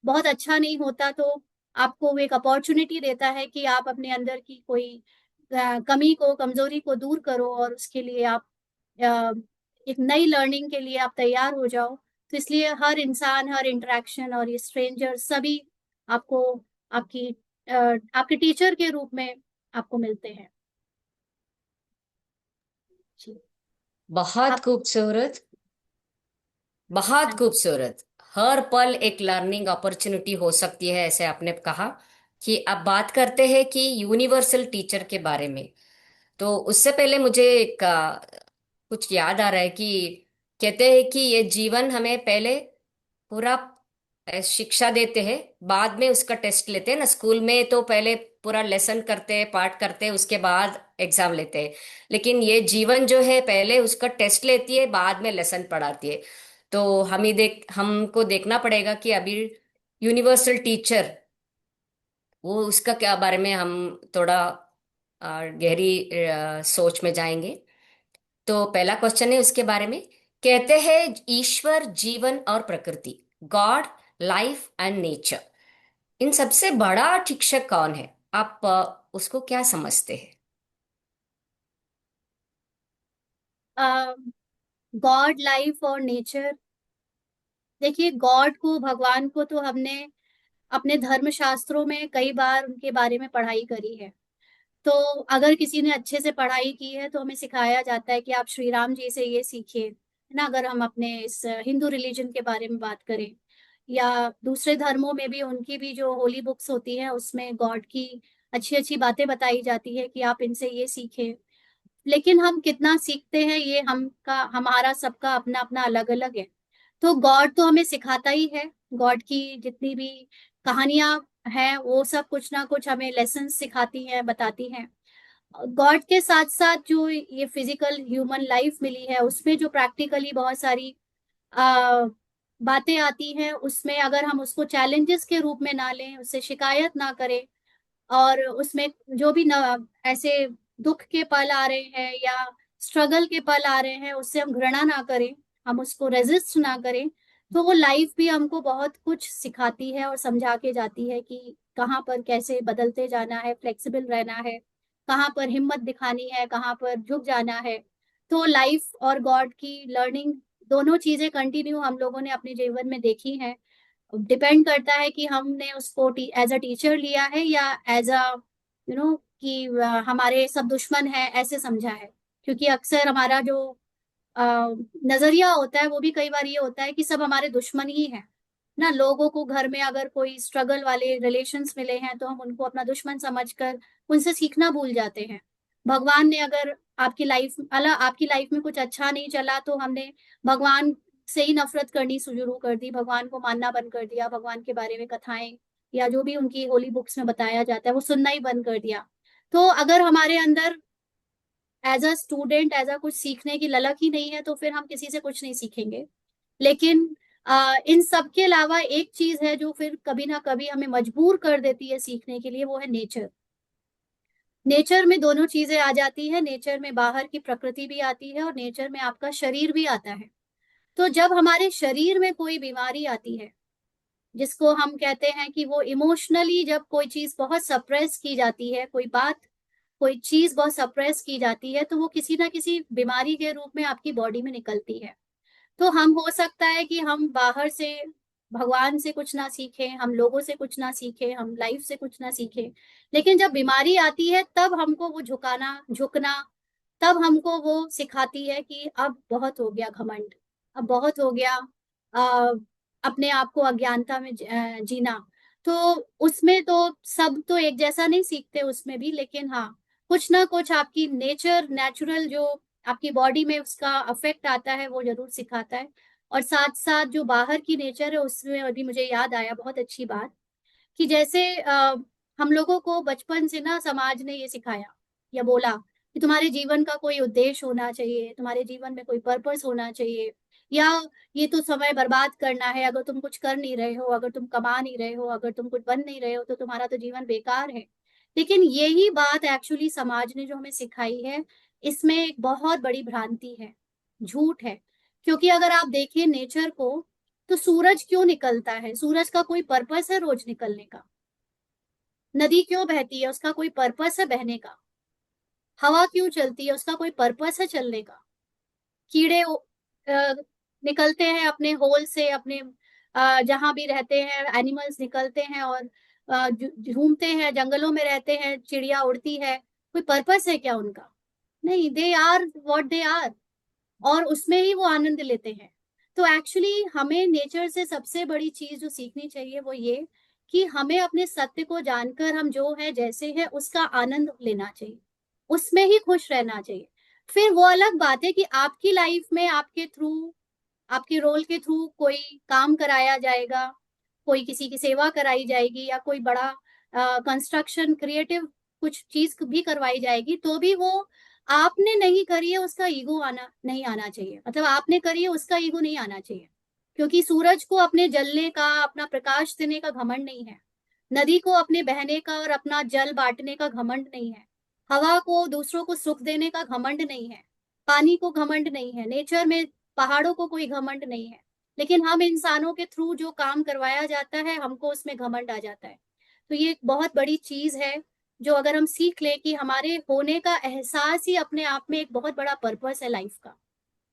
बहुत अच्छा नहीं होता। तो आपको वो एक अपॉर्चुनिटी देता है कि आप अपने अंदर की कोई कमी को, कमजोरी को दूर करो, और उसके लिए आप अ, एक नई लर्निंग के लिए आप तैयार हो जाओ। तो इसलिए हर इंसान, हर इंटरेक्शन और ये स्ट्रेंजर सभी आपको आपकी आपके टीचर के रूप में आपको मिलते हैं। जी। बहुत आप खूबसूरत, बहुत खूबसूरत। हर पल एक लर्निंग अपॉर्चुनिटी हो सकती है, ऐसे आपने कहा। कि अब बात करते हैं कि यूनिवर्सल टीचर के बारे में। तो उससे पहले मुझे एक कुछ याद आ रहा है कि कहते हैं कि ये जीवन हमें पहले पूरा शिक्षा देते हैं, बाद में उसका टेस्ट लेते हैं ना। स्कूल में तो पहले पूरा लेसन करते हैं, पाठ करते हैं, उसके बाद एग्जाम लेते हैं। लेकिन ये जीवन जो है, पहले उसका टेस्ट लेती है, बाद में लेसन पढ़ाती है। तो हमको देखना पड़ेगा कि अभी यूनिवर्सल टीचर, वो उसका क्या बारे में हम थोड़ा गहरी सोच में जाएंगे। तो पहला क्वेश्चन है उसके बारे में। कहते हैं ईश्वर, जीवन और प्रकृति, गॉड, लाइफ एंड नेचर, इन सबसे बड़ा शिक्षक कौन है? आप उसको क्या समझते हैं? गॉड, लाइफ और नेचर, देखिए गॉड को, भगवान को तो हमने अपने धर्म शास्त्रों में कई बार उनके बारे में पढ़ाई करी है। तो अगर किसी ने अच्छे से पढ़ाई की है तो हमें सिखाया जाता है कि आप श्री राम जी से ये सीखिए, है ना। अगर हम अपने इस हिंदू रिलीजन के बारे में बात करें, या दूसरे धर्मों में भी उनकी भी जो होली बुक्स होती हैं उसमें गॉड की अच्छी अच्छी बातें बताई जाती है कि आप इनसे ये सीखें। लेकिन हम कितना सीखते हैं, ये हमारा सबका अपना अपना अलग अलग है। तो गॉड तो हमें सिखाता ही है। गॉड की जितनी भी कहानियां हैं वो सब कुछ ना कुछ हमें लेसन सिखाती हैं, बताती हैं। गॉड के साथ साथ जो ये फिजिकल ह्यूमन लाइफ मिली है, उसमें जो प्रैक्टिकली बहुत सारी आ, बातें आती हैं, उसमें अगर हम उसको चैलेंजेस के रूप में ना लें, उससे शिकायत ना करें, और उसमें जो भी न ऐसे दुख के पल आ रहे हैं या स्ट्रगल के पल आ रहे हैं, उससे हम घृणा ना करें, हम उसको रेजिस्ट ना करें, तो वो लाइफ भी हमको बहुत कुछ सिखाती है और समझा के जाती है कि कहाँ पर कैसे बदलते जाना है, फ्लेक्सिबल रहना है, कहाँ पर हिम्मत दिखानी है, कहाँ पर झुक जाना है। तो लाइफ और गॉड की लर्निंग दोनों चीजें कंटिन्यू हम लोगों ने अपने जीवन में देखी हैं। डिपेंड करता है कि हमने उसको एज अ टीचर लिया है या एज अ कि हमारे सब दुश्मन है ऐसे समझा है। क्योंकि अक्सर हमारा जो अ, नजरिया होता है वो भी कई बार ये होता है कि सब हमारे दुश्मन ही हैं ना। लोगों को घर में अगर कोई स्ट्रगल वाले रिलेशंस मिले हैं तो हम उनको अपना दुश्मन समझकर उनसे सीखना भूल जाते हैं। भगवान ने अगर आपकी लाइफ में कुछ अच्छा नहीं चला तो हमने भगवान से ही नफरत करनी शुरू कर दी, भगवान को मानना बंद कर दिया, भगवान के बारे में कथाएं या जो भी उनकी होली बुक्स में बताया जाता है वो सुनना ही बंद कर दिया। तो अगर हमारे अंदर as a student as a कुछ सीखने की ललक ही नहीं है तो फिर हम किसी से कुछ नहीं सीखेंगे। लेकिन इन सब के अलावा एक चीज है जो फिर कभी ना कभी हमें मजबूर कर देती है सीखने के लिए, वो है नेचर। नेचर में दोनों चीजें आ जाती है, नेचर में बाहर की प्रकृति भी आती है और नेचर में आपका शरीर भी आता है। तो जब हमारे शरीर में कोई बीमारी आती है, जिसको हम कहते हैं कि वो इमोशनली जब कोई चीज बहुत सप्रेस की जाती है, कोई बात कोई चीज बहुत सप्रेस की जाती है, तो वो किसी ना किसी बीमारी के रूप में आपकी बॉडी में निकलती है। तो हम हो सकता है कि हम बाहर से भगवान से कुछ ना सीखें, हम लोगों से कुछ ना सीखें, हम लाइफ से कुछ ना सीखें, लेकिन जब बीमारी आती है तब हमको वो झुकना, तब हमको वो सिखाती है कि अब बहुत हो गया घमंड, अब बहुत हो गया आ, अपने आप को अज्ञानता में जीना। तो उसमें तो सब तो एक जैसा नहीं सीखते उसमें भी, लेकिन हाँ कुछ ना कुछ आपकी नेचुरल जो आपकी बॉडी में उसका अफेक्ट आता है वो जरूर सिखाता है। और साथ साथ जो बाहर की नेचर है उसमें अभी मुझे याद आया बहुत अच्छी बात कि जैसे हम लोगों को बचपन से ना समाज ने ये सिखाया या बोला कि तुम्हारे जीवन का कोई उद्देश्य होना चाहिए, तुम्हारे जीवन में कोई पर्पस होना चाहिए, या ये तो समय बर्बाद करना है, अगर तुम कुछ कर नहीं रहे हो, अगर तुम कमा नहीं रहे हो, अगर तुम कुछ बन नहीं रहे हो तो तुम्हारा तो जीवन बेकार है। लेकिन यही बात एक्चुअली समाज ने जो हमें सिखाई है, इसमें एक बहुत बड़ी भ्रांति है, झूठ है। क्योंकि अगर आप देखिए नेचर को, तो सूरज क्यों निकलता है? सूरज का कोई पर्पस है रोज निकलने का? नदी क्यों बहती है? उसका कोई पर्पस है बहने का? हवा क्यों चलती है? उसका कोई पर्पस है चलने का? कीड़े निकलते हैं अपने होल से, अपने जहां भी रहते हैं एनिमल्स निकलते हैं और घूमते हैं, जंगलों में रहते हैं, चिड़िया उड़ती है, कोई पर्पस है क्या उनका? नहीं, they are what they are, और उसमें ही वो आनंद लेते हैं। तो एक्चुअली हमें नेचर से सबसे बड़ी चीज जो सीखनी चाहिए वो ये कि हमें अपने सत्य को जानकर हम जो है जैसे है उसका आनंद लेना चाहिए, उसमें ही खुश रहना चाहिए। फिर वो अलग बात है कि आपकी लाइफ में आपके थ्रू, आपके रोल के थ्रू कोई काम कराया जाएगा, कोई किसी की सेवा कराई जाएगी, या कोई बड़ा कंस्ट्रक्शन क्रिएटिव कुछ चीज भी करवाई जाएगी, तो भी वो आपने नहीं करी है उसका ईगो आना नहीं आना चाहिए, मतलब आपने करी है उसका ईगो नहीं आना चाहिए। क्योंकि सूरज को अपने जलने का, अपना प्रकाश देने का घमंड नहीं है, नदी को अपने बहने का और अपना जल बांटने का घमंड नहीं है, हवा को दूसरों को सुख देने का घमंड नहीं है, पानी को घमंड नहीं है, नेचर में पहाड़ों को कोई घमंड नहीं है। लेकिन हम इंसानों के थ्रू जो काम करवाया जाता है हमको उसमें घमंड आ जाता है। तो ये एक बहुत बड़ी चीज है जो अगर हम सीख ले कि हमारे होने का एहसास ही अपने आप में एक बहुत बड़ा पर्पस है लाइफ का।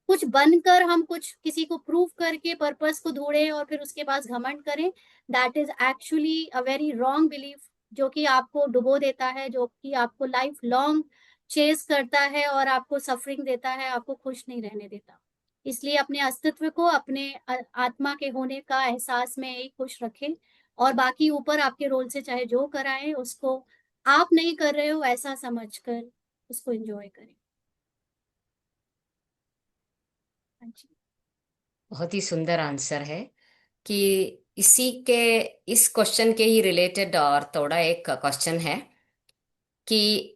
कुछ बनकर हम कुछ किसी को प्रूव करके पर्पस को ढूंढें और फिर उसके पास घमंड करें, that is actually a very wrong belief, जो कि आपको डुबो देता है, जो कि आपको लाइफ लॉन्ग चेस करता है और आपको सफरिंग देता है, आपको खुश नहीं रहने देता। इसलिए अपने अस्तित्व को, अपने आत्मा के होने का एहसास में ही खुश रखें, और बाकी ऊपर आपके रोल से चाहे जो कराएं उसको आप नहीं कर रहे हो ऐसा समझकर उसको एंजॉय करें। हाँ जी। बहुत ही सुंदर आंसर है कि इसी के इस क्वेश्चन के ही रिलेटेड और थोड़ा एक क्वेश्चन है कि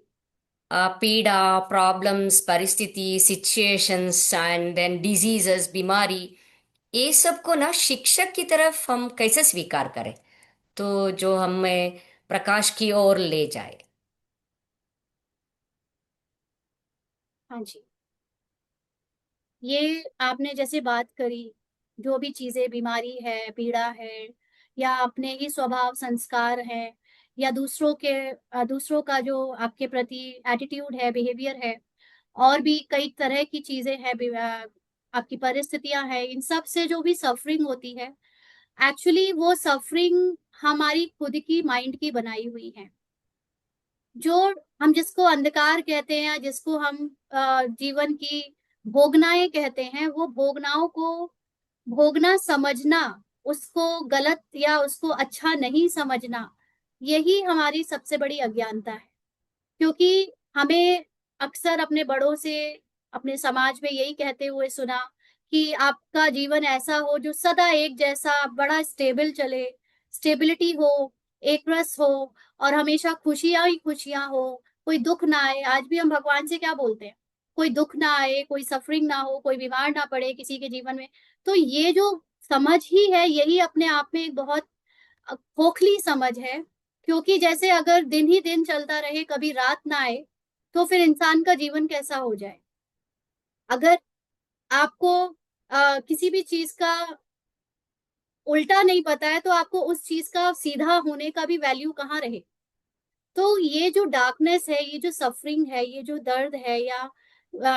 पीड़ा, प्रॉब्लम्स, परिस्थिति, सिचुएशंस एंड देन डिजीजेस, बीमारी, ये सब को ना शिक्षक की तरफ हम कैसे स्वीकार करें तो जो हमें प्रकाश की ओर ले जाए। हाँ जी। ये आपने जैसे बात करी जो भी चीजें, बीमारी है, पीड़ा है, या अपने ही स्वभाव संस्कार है, या दूसरों का जो आपके प्रति एटीट्यूड है, बिहेवियर है, और भी कई तरह की चीजें हैं, आपकी परिस्थितियां हैं, इन सब से जो भी सफरिंग होती है, एक्चुअली वो सफरिंग हमारी खुद की माइंड की बनाई हुई है। जो हम जिसको अंधकार कहते हैं, या जिसको हम जीवन की भोगनाएं कहते हैं, वो भोगनाओं को भोगना समझना, उसको गलत या उसको अच्छा नहीं समझना, यही हमारी सबसे बड़ी अज्ञानता है। क्योंकि हमें अक्सर अपने बड़ों से, अपने समाज में यही कहते हुए सुना कि आपका जीवन ऐसा हो जो सदा एक जैसा, बड़ा स्टेबल चले, स्टेबिलिटी हो, एक रस हो, और हमेशा खुशियां ही खुशियां हो, कोई दुख ना आए। आज भी हम भगवान से क्या बोलते हैं? कोई दुख ना आए, कोई सफरिंग ना हो, कोई बीमार ना पड़े किसी के जीवन में। तो ये जो समझ ही है, यही अपने आप में एक बहुत खोखली समझ है। क्योंकि जैसे अगर दिन ही दिन चलता रहे, कभी रात ना आए, तो फिर इंसान का जीवन कैसा हो जाए? अगर आपको किसी भी चीज का उल्टा नहीं पता है, तो आपको उस चीज का सीधा होने का भी वैल्यू कहाँ रहे? तो ये जो डार्कनेस है, ये जो सफरिंग है, ये जो दर्द है, या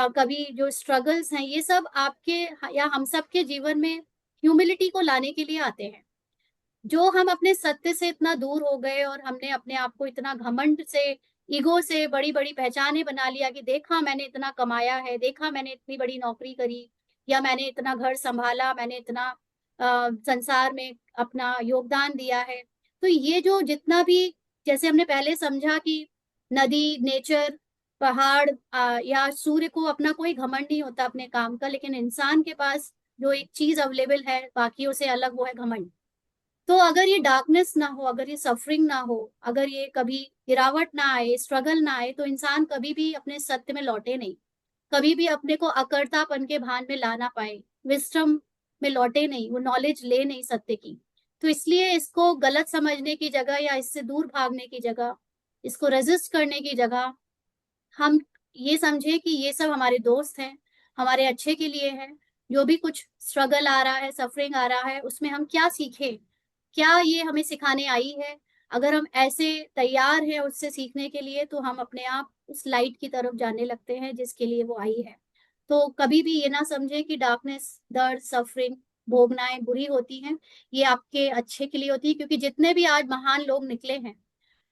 कभी जो स्ट्रगल्स हैं, ये सब आपके या हम सब के जीवन में ह्यूमिलिटी को लाने के लिए आते हैं। जो हम अपने सत्य से इतना दूर हो गए, और हमने अपने आप को इतना घमंड से, ईगो से बड़ी बड़ी पहचाने बना लिया कि देखा मैंने इतना कमाया है, देखा मैंने इतनी बड़ी नौकरी करी, या मैंने इतना घर संभाला, मैंने इतना संसार में अपना योगदान दिया है। तो ये जो जितना भी, जैसे हमने पहले समझा कि नदी, नेचर, पहाड़, या सूर्य को अपना कोई घमंड नहीं होता अपने काम का, लेकिन इंसान के पास जो एक चीज अवेलेबल है बाकियों से अलग, वो है घमंड। तो अगर ये डार्कनेस ना हो, अगर ये सफरिंग ना हो, अगर ये कभी गिरावट ना आए, स्ट्रगल ना आए, तो इंसान कभी भी अपने सत्य में लौटे नहीं, कभी भी अपने को अकर्तापन के भान में ला ना पाए, विस्डम में लौटे नहीं, वो नॉलेज ले नहीं सत्य की। तो इसलिए इसको गलत समझने की जगह, या इससे दूर भागने की जगह, इसको रेजिस्ट करने की जगह, हम ये समझे कि ये सब हमारे दोस्त हैं, हमारे अच्छे के लिए है। जो भी कुछ स्ट्रगल आ रहा है, सफरिंग आ रहा है, उसमें हम क्या सीखें, क्या ये हमें सिखाने आई है? अगर हम ऐसे तैयार हैं उससे सीखने के लिए, तो हम अपने आप उस लाइट की तरफ जाने लगते हैं जिसके लिए वो आई है। तो कभी भी ये ना समझे कि डार्कनेस, दर्द, सफरिंग, भोगनाएं बुरी होती हैं। ये आपके अच्छे के लिए होती है। क्योंकि जितने भी आज महान लोग निकले हैं,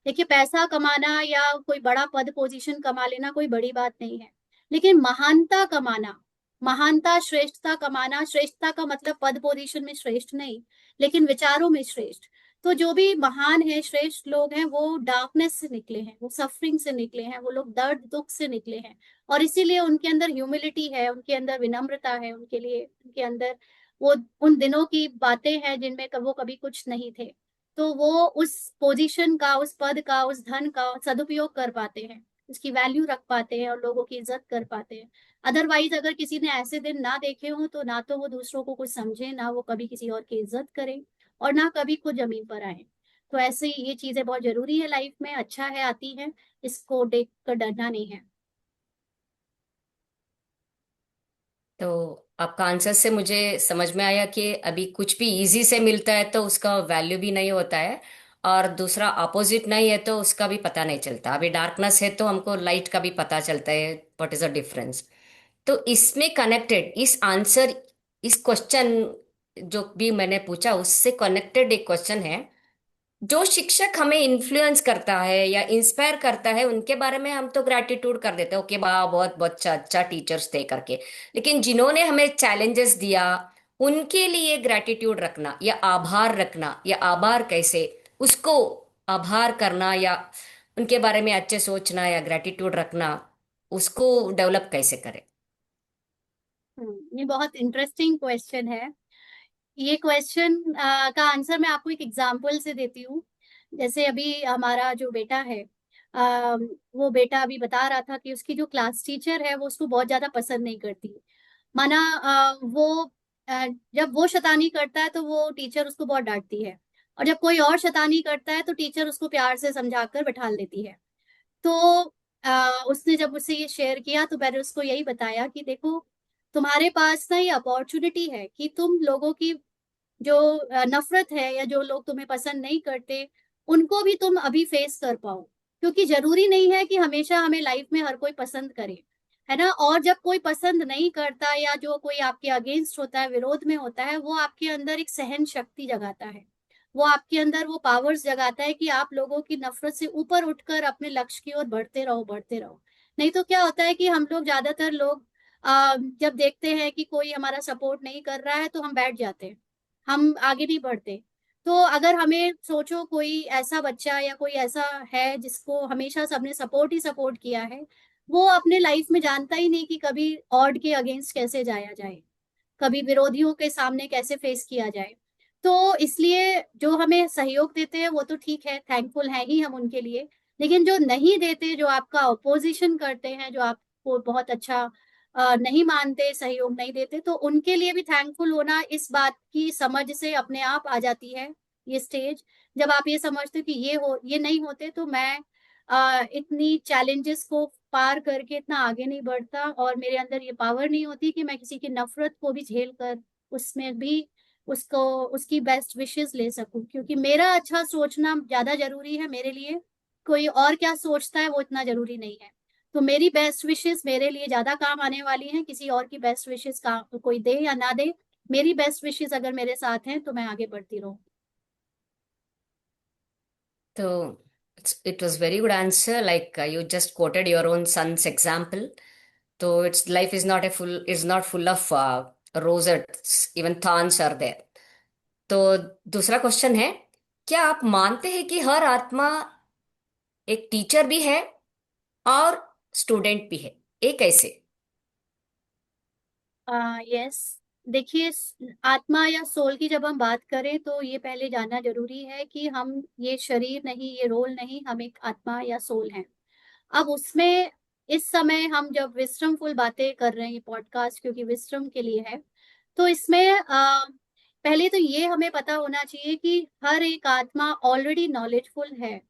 देखिए, पैसा कमाना या कोई बड़ा पद पोजीशन कमा लेना कोई बड़ी बात नहीं है, लेकिन महानता कमाना, महानता, श्रेष्ठता कमाना, श्रेष्ठता का मतलब पद पोजीशन में श्रेष्ठ नहीं, लेकिन विचारों में श्रेष्ठ। तो जो भी महान है, श्रेष्ठ लोग हैं, वो डार्कनेस से निकले हैं, वो सफरिंग से निकले हैं, वो लोग दर्द दुख से निकले हैं। और इसीलिए उनके अंदर ह्यूमिलिटी है, उनके अंदर विनम्रता है, उनके लिए उनके अंदर वो उन दिनों की बातें हैं जिनमें वो कभी कुछ नहीं थे। तो वो उस पोजीशन का, उस पद का, उस धन का सदुपयोग कर पाते हैं, उसकी वैल्यू रख पाते हैं, और लोगों की इज्जत कर पाते हैं। अदरवाइज अगर किसी ने ऐसे दिन ना देखे हो, तो ना तो वो दूसरों को कुछ समझे, ना वो कभी किसी और की इज्जत करे, और ना कभी खुद जमीन पर आए। तो ऐसे ही ये चीजें बहुत जरूरी है लाइफ में, अच्छा है आती है, इसको देख कर डरना नहीं है। तो आपका आंसर से मुझे समझ में आया कि अभी कुछ भी इजी से मिलता है तो उसका वैल्यू भी नहीं होता है, और दूसरा अपोजिट नहीं है तो उसका भी पता नहीं चलता। अभी डार्कनेस है तो हमको लाइट का भी पता चलता है, व्हाट इज द डिफरेंस। तो इसमें कनेक्टेड इस आंसर, इस क्वेश्चन जो भी मैंने पूछा उससे कनेक्टेड एक क्वेश्चन है। जो शिक्षक हमें इन्फ्लुएंस करता है या इंस्पायर करता है उनके बारे में हम तो ग्रैटिट्यूड कर देते हैं, ओके वाह बहुत बहुत अच्छा अच्छा टीचर्स थे करके। लेकिन जिन्होंने हमें चैलेंजेस दिया, उनके लिए ग्रैटिट्यूड रखना या आभार रखना, या आभार कैसे, उसको आभार करना, या उनके बारे में अच्छे सोचना या ग्रैटिट्यूड रखना, उसको डेवलप कैसे करें? ये बहुत इंटरेस्टिंग क्वेश्चन है। ये क्वेश्चन का आंसर मैं आपको एक एग्जांपल से देती हूँ। जैसे अभी हमारा जो बेटा है, वो बेटा अभी बता रहा था कि उसकी जो क्लास टीचर है वो उसको बहुत ज्यादा पसंद नहीं करती। माना जब वो शैतानी करता है तो वो टीचर उसको बहुत डांटती है, और जब कोई और शैतानी करता है तो टीचर उसको प्यार से समझाकर बैठा देती है। तो उसने जब मुझसे ये शेयर किया, तो मैंने उसको यही बताया कि देखो, तुम्हारे पास ना ये अपॉर्चुनिटी है कि तुम लोगों की जो नफरत है या जो लोग तुम्हें पसंद नहीं करते उनको भी तुम अभी फेस कर पाओ। क्योंकि जरूरी नहीं है कि हमेशा हमें लाइफ में हर कोई पसंद करे, है ना। और जब कोई पसंद नहीं करता या जो कोई आपके अगेंस्ट होता है, विरोध में होता है, वो आपके अंदर एक सहन शक्ति जगाता है। वो आपके अंदर वो पावर्स जगाता है कि आप लोगों की नफरत से ऊपर उठकर अपने लक्ष्य की ओर बढ़ते रहो, बढ़ते रहो। नहीं तो क्या होता है कि हम लोग, ज्यादातर लोग जब देखते हैं कि कोई हमारा सपोर्ट नहीं कर रहा है तो हम बैठ जाते हैं, हम आगे नहीं बढ़ते। तो अगर हमें सोचो कोई ऐसा बच्चा या कोई ऐसा है जिसको हमेशा सबने सपोर्ट ही सपोर्ट किया है, वो अपने लाइफ में जानता ही नहीं कि कभी ऑड के अगेंस्ट कैसे जाया जाए, कभी विरोधियों के सामने कैसे फेस किया जाए। तो इसलिए जो हमें सहयोग देते हैं वो तो ठीक है, थैंकफुल है ही हम उनके लिए। लेकिन जो नहीं देते, जो आपका अपोजिशन करते हैं, जो आपको बहुत अच्छा नहीं मानते, सहयोग नहीं देते, तो उनके लिए भी थैंकफुल होना इस बात की समझ से अपने आप आ जाती है ये स्टेज। जब आप ये समझते हो कि ये नहीं होते तो मैं इतनी चैलेंजेस को पार करके इतना आगे नहीं बढ़ता, और मेरे अंदर ये पावर नहीं होती कि मैं किसी की नफरत को भी झेल कर उसमें भी उसको उसकी बेस्ट विशेस ले सकूं। क्योंकि मेरा अच्छा सोचना ज्यादा जरूरी है मेरे लिए, कोई और क्या सोचता है वो इतना जरूरी नहीं है। तो मेरी बेस्ट विशेस मेरे लिए ज्यादा काम आने वाली हैं, किसी और की बेस्ट विशेस का कोई दे या ना दे, मेरी बेस्ट विशेस अगर मेरे साथ हैं तो मैं आगे बढ़ती रहूं। So it was very good answer. Like you just quoted your own son's example. So its life is not full of roses, even thorns are there. तो दूसरा क्वेश्चन है, क्या आप मानते हैं कि हर आत्मा एक टीचर भी है और स्टूडेंट भी है? एक कैसे? यस, देखिए, आत्मा या सोल की जब हम बात करें तो ये पहले जानना जरूरी है कि हम ये शरीर नहीं, ये रोल नहीं, हम एक आत्मा या सोल हैं। अब उसमें इस समय हम जब विस्डमफुल बातें कर रहे हैं, पॉडकास्ट क्योंकि विस्डम के लिए है, तो इसमें पहले तो ये हमें पता होना चाहिए कि हर एक आत्मा ऑलरेडी नॉलेजफुल है।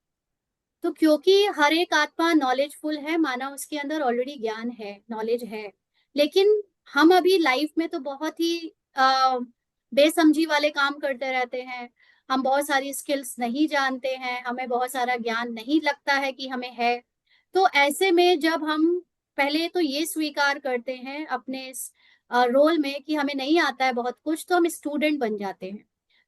तो क्योंकि हर एक आत्मा नॉलेजफुल है, माना उसके अंदर ऑलरेडी ज्ञान है, नॉलेज है। लेकिन हम अभी लाइफ में तो बहुत ही बेसमझी वाले काम करते रहते हैं। हम बहुत सारी स्किल्स नहीं जानते हैं, हमें बहुत सारा ज्ञान नहीं लगता है कि हमें है। तो ऐसे में जब हम पहले तो ये स्वीकार करते हैं अपने रोल में कि हमें नहीं आता है बहुत कुछ, तो हम स्टूडेंट बन जाते हैं।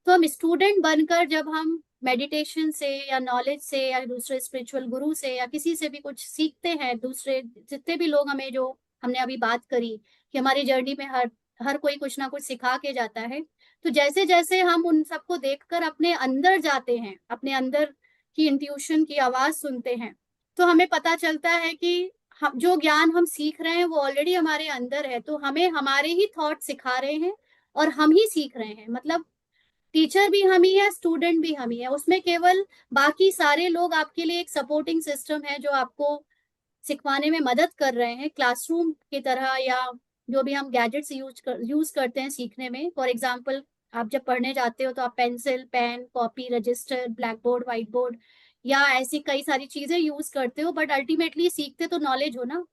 तो हम स्टूडेंट बनकर जब हम मेडिटेशन से या नॉलेज से या दूसरे स्पिरिचुअल गुरु से या किसी से भी कुछ सीखते हैं, दूसरे जितने भी लोग हमें, जो हमने अभी बात करी कि हमारी जर्नी में हर हर कोई कुछ ना कुछ सिखा के जाता है, तो जैसे जैसे हम उन सबको देखकर अपने अंदर जाते हैं, अपने अंदर की इंट्यूशन की आवाज सुनते हैं, तो हमें पता चलता है कि हम जो ज्ञान हम सीख रहे हैं वो ऑलरेडी हमारे अंदर है। तो हमें हमारे ही थॉट सिखा रहे हैं और हम ही सीख रहे हैं। मतलब टीचर भी हम ही है, स्टूडेंट भी हम ही है, उसमें केवल बाकी सारे लोग आपके लिए एक सपोर्टिंग सिस्टम है जो आपको सिखवाने में मदद कर रहे हैं, क्लासरूम की तरह, या जो भी हम गैजेट्स यूज करते हैं सीखने में। फॉर एग्जाम्पल, आप जब पढ़ने जाते हो तो आप pencil, pen, copy, register, blackboard, whiteboard या ऐसी कई सारी चीजें यूज करते हो, बट अल्टीमेटली सीखते तो नॉलेज हो ना।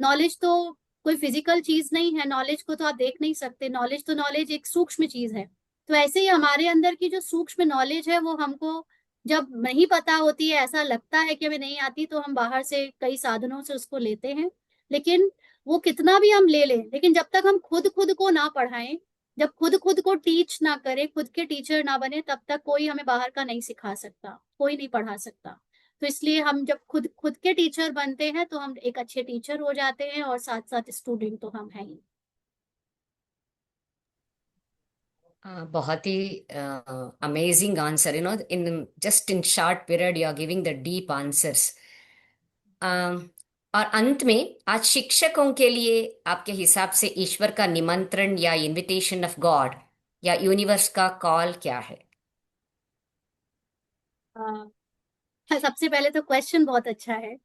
नॉलेज तो कोई फिजिकल चीज नहीं है, नॉलेज को तो आप देख नहीं सकते, नॉलेज तो नॉलेज एक सूक्ष्म चीज है। तो ऐसे ही हमारे अंदर की जो सूक्ष्म नॉलेज है वो हमको जब नहीं पता होती है, ऐसा लगता है कि हमें नहीं आती, तो हम बाहर से कई साधनों से उसको लेते हैं। लेकिन वो कितना भी हम ले लें, लेकिन जब तक हम खुद खुद को ना पढ़ाएं, जब खुद खुद को टीच ना करें, खुद के टीचर ना बने, तब तक कोई हमें बाहर का नहीं सिखा सकता, कोई नहीं पढ़ा सकता। तो इसलिए हम जब खुद खुद के टीचर बनते हैं तो हम एक अच्छे टीचर हो जाते हैं, और साथ साथ स्टूडेंट तो हम हैं ही। बहुत ही amazing answer, in just in short period you are giving the deep answers. और अंत में आज शिक्षकों के लिए आपके हिसाब से ईश्वर का निमंत्रण या इनविटेशन ऑफ गॉड या यूनिवर्स का कॉल क्या है? सबसे पहले तो क्वेश्चन बहुत अच्छा है,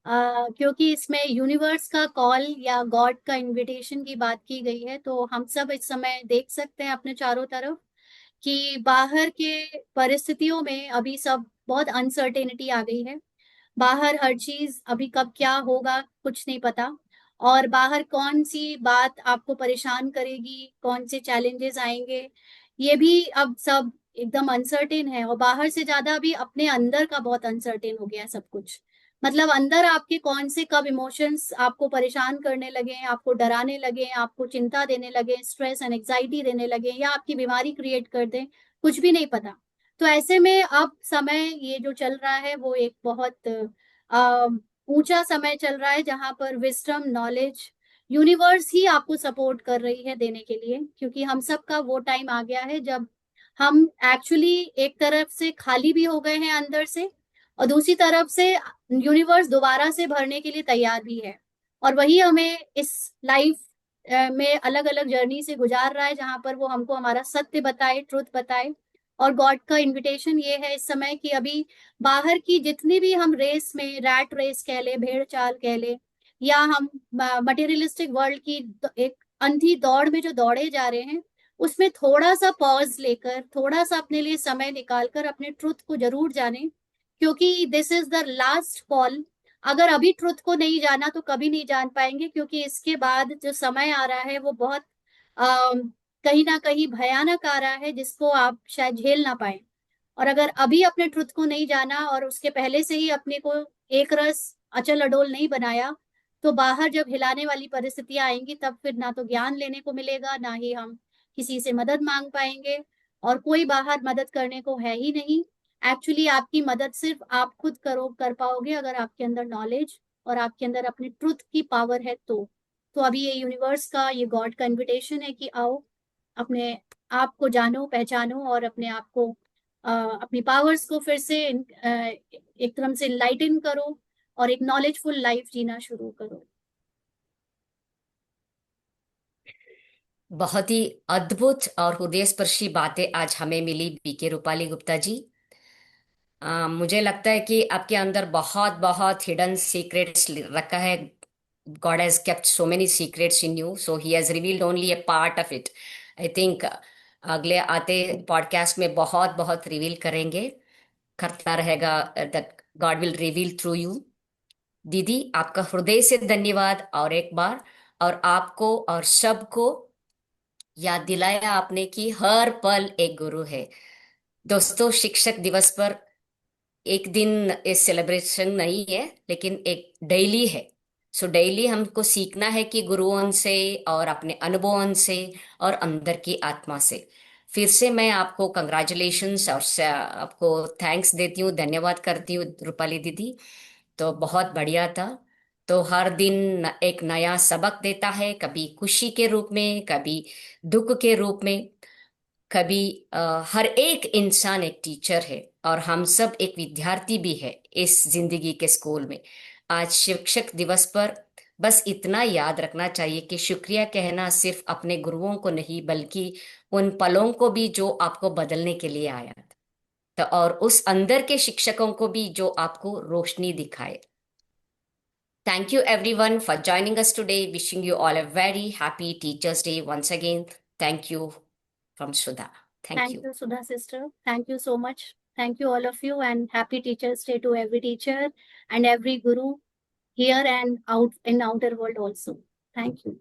क्योंकि इसमें यूनिवर्स का कॉल या गॉड का इनविटेशन की बात की गई है। तो हम सब इस समय देख सकते हैं अपने चारों तरफ कि बाहर के परिस्थितियों में अभी सब बहुत अनसर्टेनिटी आ गई है। बाहर हर चीज अभी कब क्या होगा कुछ नहीं पता। और बाहर कौन सी बात आपको परेशान करेगी, कौन से चैलेंजेस आएंगे, ये भी अब सब एकदम अनसर्टेन है। और बाहर से ज्यादा अभी अपने अंदर का बहुत अनसर्टेन हो गया है सब कुछ। मतलब अंदर आपके कौन से कब इमोशंस आपको परेशान करने लगे हैं, आपको डराने लगे हैं, आपको चिंता देने लगे, स्ट्रेस एंड एंग्जाइटी देने लगे, या आपकी बीमारी क्रिएट कर दें, कुछ भी नहीं पता। तो ऐसे में अब समय ये जो चल रहा है वो एक बहुत ऊंचा समय चल रहा है, जहां पर विजडम, नॉलेज, यूनिवर्स ही आपको सपोर्ट कर रही है देने के लिए। क्योंकि हम सब का वो टाइम आ गया है जब हम एक्चुअली एक तरफ से खाली भी हो गए हैं अंदर से, और दूसरी तरफ से यूनिवर्स दोबारा से भरने के लिए तैयार भी है। और वही हमें इस लाइफ में अलग अलग जर्नी से गुजार रहा है, जहां पर वो हमको हमारा सत्य बताए, ट्रुथ बताए। और गॉड का इनविटेशन ये है इस समय कि अभी बाहर की जितनी भी हम रेस में, रैट रेस कह ले, भेड़ चाल कह ले, या हम मटेरियलिस्टिक वर्ल्ड की एक अंधी दौड़ में जो दौड़े जा रहे हैं, उसमें थोड़ा सा पॉज लेकर, थोड़ा सा अपने लिए समय निकालकर अपने ट्रुथ को जरूर जाने। क्योंकि this is the last call. अगर अभी ट्रुथ को नहीं जाना तो कभी नहीं जान पाएंगे, क्योंकि इसके बाद जो समय आ रहा है वो बहुत कहीं ना कहीं भयानक आ रहा है, जिसको आप शायद झेल ना पाए। और अगर अभी अपने ट्रुथ को नहीं जाना और उसके पहले से ही अपने को एक रस अचल अडोल नहीं बनाया, तो बाहर जब हिलाने वाली परिस्थितियां आएंगी तब फिर ना तो ज्ञान लेने को मिलेगा, ना ही हम किसी से मदद मांग पाएंगे। और कोई बाहर मदद करने को है ही नहीं। एक्चुअली आपकी मदद सिर्फ आप खुद कर पाओगे, अगर आपके अंदर नॉलेज और आपके अंदर अपने ट्रुथ की पावर है तो अभी ये यूनिवर्स का, ये गॉड का इनविटेशन है कि आओ, अपने आप को जानो, पहचानो, और अपने आप को अपनी पावर्स को फिर से एक तरह से लाइटन करो, और एक नॉलेजफुल लाइफ जीना शुरू करो। बहुत ही अद्भुत और हृदयस्पर्शी बातें आज हमें मिली बीके रूपाली गुप्ता जी। मुझे लगता है कि आपके अंदर बहुत बहुत हिडन सीक्रेट्स रखा है। God has kept so many secrets in you, so he has revealed only a part of it. I think अगले आते पॉडकास्ट में बहुत बहुत रिवील करेंगे, करता रहेगा, that God will reveal through you. दीदी, आपका हृदय से धन्यवाद और एक बार। और आपको और सबको याद दिलाया आपने कि हर पल एक गुरु है। दोस्तों, शिक्षक दिवस पर एक दिन इस सेलिब्रेशन नहीं है, लेकिन एक डेली है। सो डेली हमको सीखना है कि गुरुओं से और अपने अनुभवों से और अंदर की आत्मा से। फिर से मैं आपको कंग्रेचुलेशंस और आपको थैंक्स देती हूँ, धन्यवाद करती हूँ रूपाली दीदी। तो बहुत बढ़िया था। तो हर दिन एक नया सबक देता है, कभी खुशी के रूप में, कभी दुख के रूप में, कभी हर एक इंसान एक टीचर है और हम सब एक विद्यार्थी भी है इस जिंदगी के स्कूल में। आज शिक्षक दिवस पर बस इतना याद रखना चाहिए कि शुक्रिया कहना सिर्फ अपने गुरुओं को नहीं, बल्कि उन पलों को भी जो आपको बदलने के लिए आया था, तो और उस अंदर के शिक्षकों को भी जो आपको रोशनी दिखाए। Thank you everyone for joining us today. Wishing you all a very happy Teachers' Day once again. Thank you from Sudha. Thank thank you. You Sudha sister, thank you so much. Thank you all of you, and happy teachers day to every teacher and every guru, here and out in outer world also. Thank you.